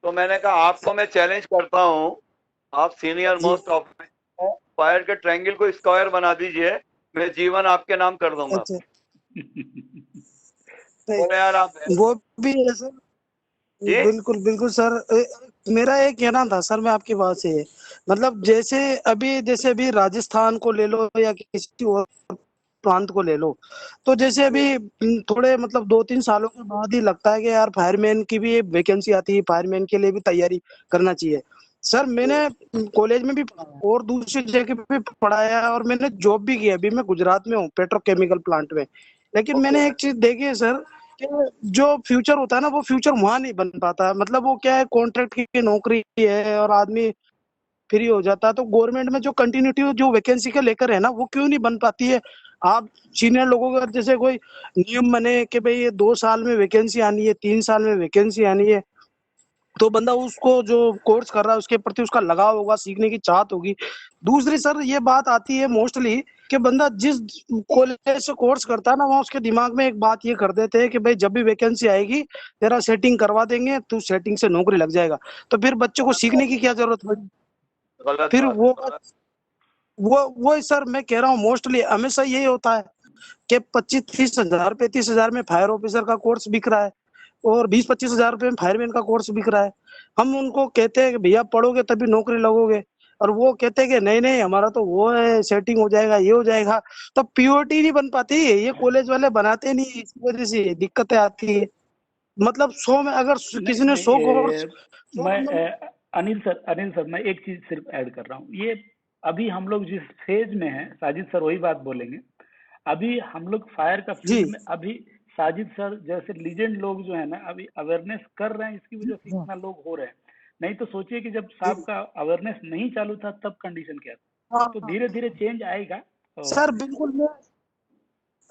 तो मैंने कहा आपको मैं चैलेंज करता हूँ, आप सीनियर जी। मोस्ट ऑफिसर, फायर के ट्रायंगल को स्क्वायर बना दीजिए, मैं जीवन आपके नाम कर दूंगा। अच्छा, बोले यार आप नहीं वो भी है सर। जी बिल्कुल बिल्कुल सर। मेरा एक कहना था सर, मैं आपकी बात से मतलब जैसे अभी राजस्थान को ले लो या किसी और प्रांत को ले लो, तो जैसे अभी थोड़े मतलब 2-3 सालों के बाद ही लगता है कि यार फायरमैन की भी एक वैकेंसी आती है, फायरमैन के लिए भी तैयारी करना चाहिए। सर मैंने कॉलेज में भी पढ़ा और दूसरी जगह पे भी पढ़ाया और मैंने जॉब भी की। अभी मैं गुजरात में हूँ, पेट्रोकेमिकल प्लांट में। लेकिन ओके। मैंने एक चीज देखी है सर, कि जो फ्यूचर होता है ना, वो फ्यूचर वहां नहीं बन पाता। मतलब वो क्या है, कॉन्ट्रैक्ट की नौकरी है और आदमी फ्री हो जाता है। तो गवर्नमेंट में जो कंटिन्यूटी जो वैकेंसी के लेकर है ना, वो क्यों नहीं बन पाती है? आप सीनियर लोगों का जैसे कोई नियम बने कि भाई ये 2 साल में वैकेंसी आनी है, 3 साल में वैकेंसी आनी है, तो बंदा उसको जो कोर्स कर रहा है उसके प्रति उसका लगाव होगा, सीखने की चाहत होगी। दूसरी सर ये बात आती है मोस्टली कि बंदा जिस कॉलेज से कोर्स करता है ना, वहाँ उसके दिमाग में एक बात ये कर देते हैं कि भाई जब भी वैकेंसी आएगी तेरा सेटिंग करवा देंगे, तू सेटिंग से नौकरी लग जाएगा। तो फिर बच्चे को सीखने की क्या जरूरत पड़ी? गलत फिर बात है। वो सर मैं कह रहा हूँ मोस्टली हमेशा यही होता है कि 25-30 हजार, 35 हजार में फायर ऑफिसर का कोर्स बिक रहा है और 20-25 हजार रुपये में फायरमैन का कोर्स बिक रहा है। हम उनको कहते हैं कि भैया पढ़ोगे तभी नौकरी लगोगे, और वो कहते हैं कि नहीं नहीं हमारा तो वो है, सेटिंग हो जाएगा, ये हो जाएगा। तो पीओटी नहीं बन पाती, ये कॉलेज वाले बनाते नहीं, इस वजह से दिक्कतें आती है। मतलब 100 में अगर नहीं किसी ने नहीं 100 कोर्स मैं अनिल सर मैं एक चीज सिर्फ ऐड कर रहा हूँ। ये अभी हम लोग जिस फेज में हैं, साजिद सर वही बात बोलेंगे। अभी हम लोग फायर का जी। फील्ड में, अभी साजिद सर जैसे लीजेंड लोग जो है ना, अभी अवेयरनेस कर रहे हैं, इसकी वजह से इतना लोग हो रहे हैं। नहीं तो सोचिए कि जब साहब का अवेयरनेस नहीं चालू था तब कंडीशन क्या था। हाँ तो हाँ धीरे धीरे चेंज आएगा। तो सर बिल्कुल, मैं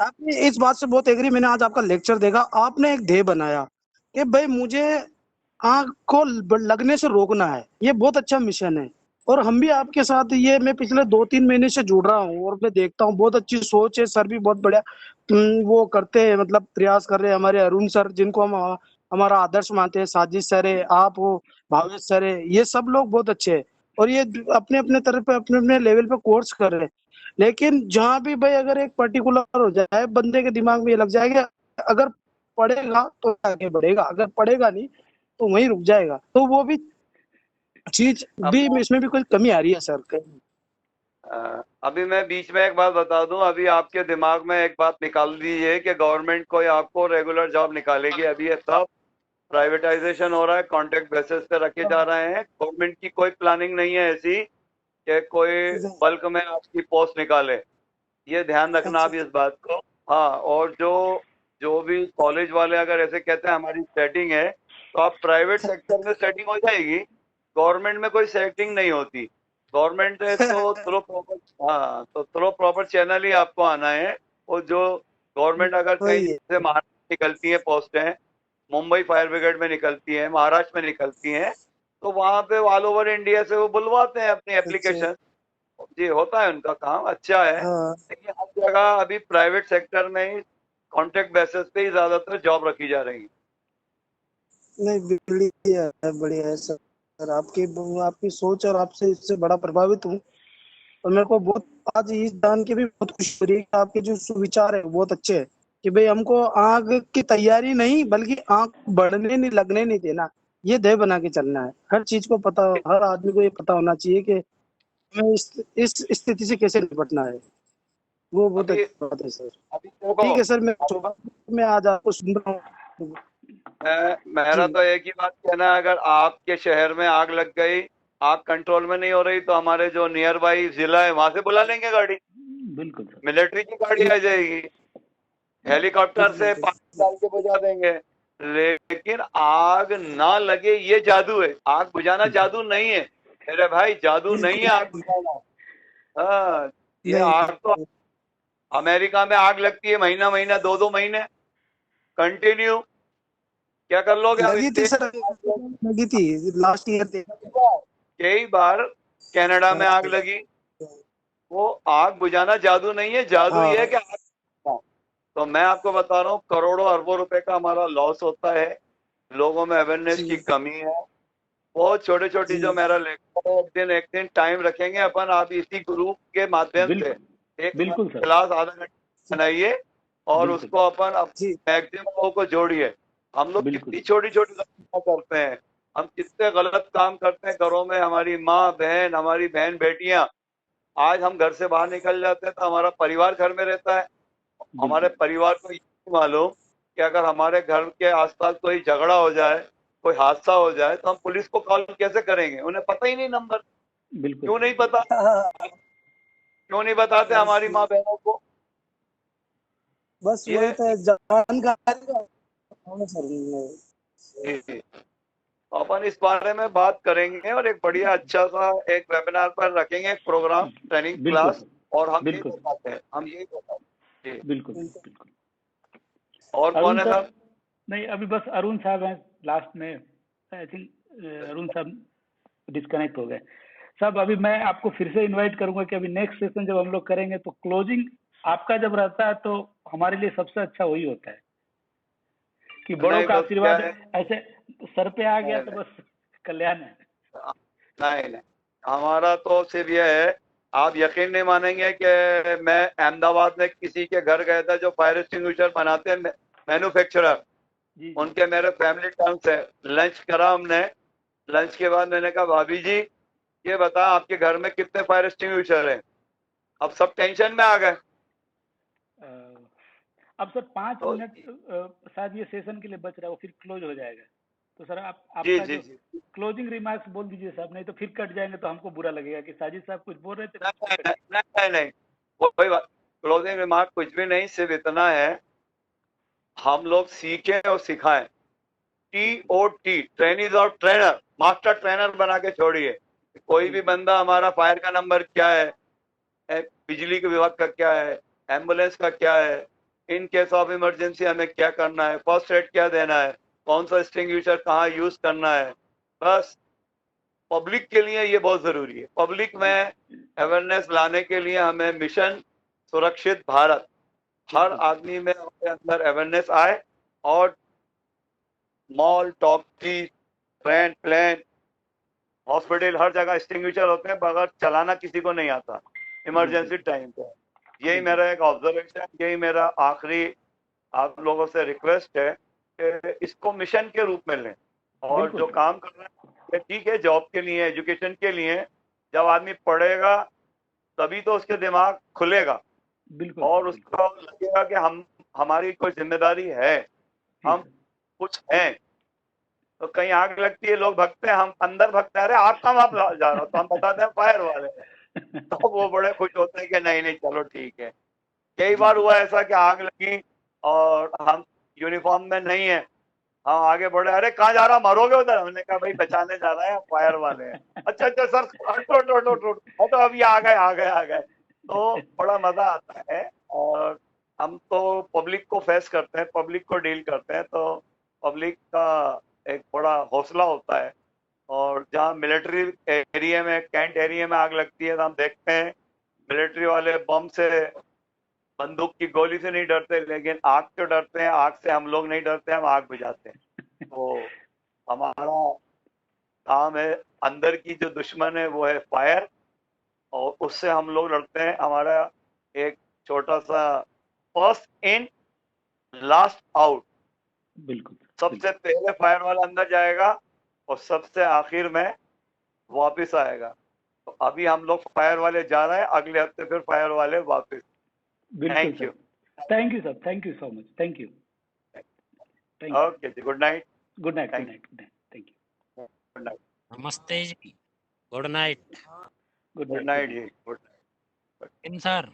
आपने इस बात से बहुत एग्री। मैंने आज आपका लेक्चर देखा, आपने एक ध्येय बनाया कि भाई मुझे आग को लगने से रोकना है। ये बहुत अच्छा मिशन है और हम भी आपके साथ, ये मैं पिछले 2-3 महीने से जुड़ रहा हूँ और मैं देखता हूँ बहुत अच्छी सोच है। सर भी बहुत बढ़िया वो करते हैं, मतलब प्रयास कर रहे हैं। हमारे अरुण सर जिनको हम हमारा आदर्श मानते हैं, साजिद सर है, आप हो, भावेश सर है, ये सब लोग बहुत अच्छे हैं और ये अपने अपने तरफ पे अपने अपने लेवल पे कोर्स कर रहे हैं। लेकिन जहाँ भी भाई अगर एक पर्टिकुलर हो जाए, बंदे के दिमाग में ये लग जाएगा अगर पढ़ेगा तो आगे बढ़ेगा, अगर पढ़ेगा नहीं तो वहीं रुक जाएगा। तो वो भी चीज अब भी इसमें भी कोई कमी आ रही है सर। अभी मैं बीच में एक बात बता दूं, अभी आपके दिमाग में एक बात निकाल दीजिए कि गवर्नमेंट कोई आपको रेगुलर जॉब निकालेगी। अभी ये सब प्राइवेटाइजेशन हो रहा है, कॉन्ट्रैक्ट बेसिस पे रखे जा रहे हैं। गवर्नमेंट की कोई प्लानिंग नहीं है ऐसी कि कोई बल्क में आपकी पोस्ट निकाले। ये ध्यान रखना अच्छा आप इस बात को। हाँ, और जो जो भी कॉलेज वाले अगर ऐसे कहते हैं हमारी सेटिंग है, तो आप प्राइवेट सेक्टर में सेटिंग हो जाएगी, गवर्नमेंट में कोई सेटिंग नहीं होती। गवर्नमेंट ने तो थ्रो प्रॉपर, हाँ, तो थ्रो प्रॉपर चैनल ही आपको आना है। और जो गवर्नमेंट अगर कहीं वही है। से महाराष्ट्र निकलती है पोस्टें, मुंबई फायर ब्रिगेड में निकलती है, महाराष्ट्र में निकलती हैं, तो वहां पे ऑल ओवर इंडिया से वो बुलवाते हैं अपनी अच्छा। एप्लीकेशन। जी, होता है उनका काम, अच्छा है। हाँ लेकिन हर जगह अभी प्राइवेट सेक्टर में ही कॉन्ट्रैक्ट बेसिस पे ही ज्यादातर जॉब रखी जा रही है। नहीं, बढ़िया है सर। आपकी सोच और आपसे इससे बड़ा प्रभावित हूँ। और मेरे को बहुत आज ये जान के भी बहुत खुशी हो रही है कि आपके जो सुविचार है वो बहुत अच्छे हैं कि भाई हमको आग की तैयारी नहीं बल्कि आग बढ़ने नहीं लगने नहीं देना, ये ध्येय बना के चलना है। हर चीज को पता, हर आदमी को ये पता होना चाहिए कि हमें इस स्थिति से कैसे निपटना है। वो बहुत अभी अच्छी बात है सर। अभी देखो, ठीक है सर, अब मैं आज आपको सुन रहा हूँ। मेरा जी तो एक ही बात कहना है, अगर आपके शहर में आग लग गई, आग कंट्रोल में नहीं हो रही, तो हमारे जो नियर बाई जिला है वहां से बुला लेंगे गाड़ी, बिल्कुल सर। मिलिट्री की गाड़ी आ जाएगी, हेलीकॉप्टर से पानी डाल के बुझा देंगे। लेकिन आग ना लगे ये जादू है, आग बुझाना जादू नहीं है मेरे भाई, जादू नहीं है आग बुझाना। हाँ, ये आग तो नहीं, अमेरिका में आग लगती है महीना महीना, 2-2 महीने कंटिन्यू, क्या कर लोगे अब लगी थी इतने? सर, लगी थी लास्ट ईयर थी। कई बार कनाडा में आग लगी। वो आग बुझाना जादू नहीं है, जादू ये है हाँ कि आग बुझाना। तो मैं आपको बता रहा हूँ, करोड़ों अरबों रुपए का हमारा लॉस होता है, लोगों में अवेयरनेस की जी कमी है। बहुत छोटी छोटी जो जी मेरा लेक्चर है, एक दिन टाइम रखेंगे अपन, आप इसी ग्रुप के माध्यम से बिल्कुल एक बिल्कुल सर। क्लास आधा घंटा बनाइए और बिल्कुल उसको अपन जी मैक्सिमम लोगों को जोड़िए। हम लोग बिल्कुल कितनी छोटी छोटी गलतियां करते हैं, हम कितने गलत काम करते हैं घरों में, हमारी माँ बहन, हमारी बहन बेटियां। आज हम घर से बाहर निकल जाते हैं तो हमारा परिवार घर में रहता है, हमारे बिल्कुल परिवार को ये नहीं मालूम कि अगर हमारे घर के आसपास कोई झगड़ा हो जाए, कोई हादसा हो जाए, तो हम पुलिस को कॉल कैसे करेंगे? उन्हें पता ही नहीं नंबर। बिल्कुल क्यों सर। नहीं पता? हाँ, क्यों नहीं बताते बस हमारी माँ बहनों को? बस ये वही तो है, जानकारी का होना जी, तो अपन इस बारे में बात करेंगे और एक बढ़िया अच्छा सा एक वेबिनार पर रखेंगे, एक प्रोग्राम, ट्रेनिंग बिल्कुल क्लास। सर। और हम यही बिल्कुल बताते हैं, हम यही बताते हैं जी। बिल्कुल चाहिए। बिल्कुल। और अरुण कौन है सर, साहब? नहीं अभी बस अरुण साहब हैं लास्ट में, आई थिंक अरुण साहब डिस्कनेक्ट हो गए। साहब अभी मैं आपको फिर से इनवाइट करूंगा कि अभी नेक्स्ट सेशन जब हम लोग करेंगे तो क्लोजिंग आपका जब रहता है तो हमारे लिए सबसे अच्छा वही होता है कि बड़ों नहीं, का बस क्या आशीर्वाद है, ऐसे सर पे आ गया नहीं तो नहीं बस कल्याण है। नहीं नहीं, हमारा तो सिर्फ ये है, आप यकीन नहीं मानेंगे कि मैं अहमदाबाद में किसी के घर गया था जो फायर एक्सटिंग्विशर बनाते हैं, मैन्युफैक्चरर। जी जी उनके मेरे फैमिली टर्म्स है, लंच करा हमने। लंच के बाद मैंने कहा, भाभी जी ये बता आपके घर में कितने फायर एक्सटिंग्विशर हैं? अब सब टेंशन में आ गए। अ, अब सर 5 तो मिनट शायद ये सेशन के लिए बच रहा है, वो फिर क्लोज हो जाएगा। तो सर आप जी आपका जी जो जी, क्लोजिंग रिमार्क्स बोल दीजिए साहब, नहीं तो फिर कट जाएंगे तो हमको बुरा लगेगा कि साजिद साहब कुछ बोल रहे थे नहीं फिर नहीं कट। नहीं नहीं नहीं, कोई बात, क्लोजिंग रिमार्क कुछ भी नहीं, सिर्फ इतना है, हम लोग सीखें और सिखाएं। TOT, ट्रेनिज और ट्रेनर, मास्टर ट्रेनर बना के छोड़िए। कोई भी बंदा हमारा फायर का नंबर क्या है, बिजली के विभाग का क्या है, एम्बुलेंस का क्या है, इन केस ऑफ इमरजेंसी हमें क्या करना है, फर्स्ट एड क्या देना है, कौन सा एक्सटिंग्विशर कहाँ यूज करना है, बस पब्लिक के लिए ये बहुत जरूरी है। पब्लिक में अवेयरनेस लाने के लिए हमें मिशन सुरक्षित भारत, हर आदमी में अपने अंदर अवेयरनेस आए। और mall, talkie, train, plane, hospital, हर जगह एक्सटिंग्विशर होते हैं, मगर चलाना किसी को नहीं आता इमरजेंसी टाइम पे। यही मेरा एक ऑब्जर्वेशन, यही मेरा आखिरी आप लोगों से रिक्वेस्ट है कि इसको मिशन के रूप में लें। और बिल्कुल जो सर। काम कर रहे हैं ये ठीक है, जॉब के लिए, एजुकेशन के लिए, जब आदमी पढ़ेगा तभी तो उसके दिमाग खुलेगा बिल्कुल और सर। बिल्कुल उसको लगेगा कि हमारी कोई जिम्मेदारी है, जी हम सर। कुछ हैं। तो कहीं आग लगती है, लोग भगते हैं, हम अंदर भगते हैं, अरे आग कहाँ आप जा रहा हो, तो हम बताते हैं फायर वाले हैं। तो वो बड़े खुश होते हैं कि नहीं नहीं चलो ठीक है। कई बार हुआ ऐसा कि आग लगी और हम यूनिफॉर्म में नहीं है, हम आगे बढ़े, अरे कहाँ जा रहा, मरोगे उधर? हमने कहा भाई बचाने जा रहे हैं, फायर वाले हैं। अच्छा अच्छा सर, हटो तो अभी आ गए। तो बड़ा मजा आता है। और हम तो पब्लिक को फेस करते हैं, पब्लिक को डील करते हैं, तो पब्लिक का एक बड़ा हौसला होता है। और जहाँ मिलिट्री एरिया में, कैंट एरिया में आग लगती है तो हम देखते हैं मिलिट्री वाले बम से, बंदूक की गोली से नहीं डरते, लेकिन आग से डरते हैं। आग से हम लोग नहीं डरते, हम आग बुझाते हैं। तो हमारा काम है, अंदर की जो दुश्मन है वो है फायर, और उससे हम लोग लड़ते हैं। हमारा एक छोटा सा फर्स्ट इन लास्ट आउट, बिल्कुल सबसे पहले फायर वाला अंदर जाएगा और सबसे आखिर में वापस आएगा। तो अभी हम लोग फायर वाले जा रहे हैं, अगले हफ्ते फिर फायर वाले वापस। बिल्कुल thank you. Sir, thank you sir, thank you so much, thank you. Okay जी, good night. Good night, Thank good night, good night, thank you. Good night. नमस्ते जी, good night. Good good night, night जी, गुड नाइट। इन सर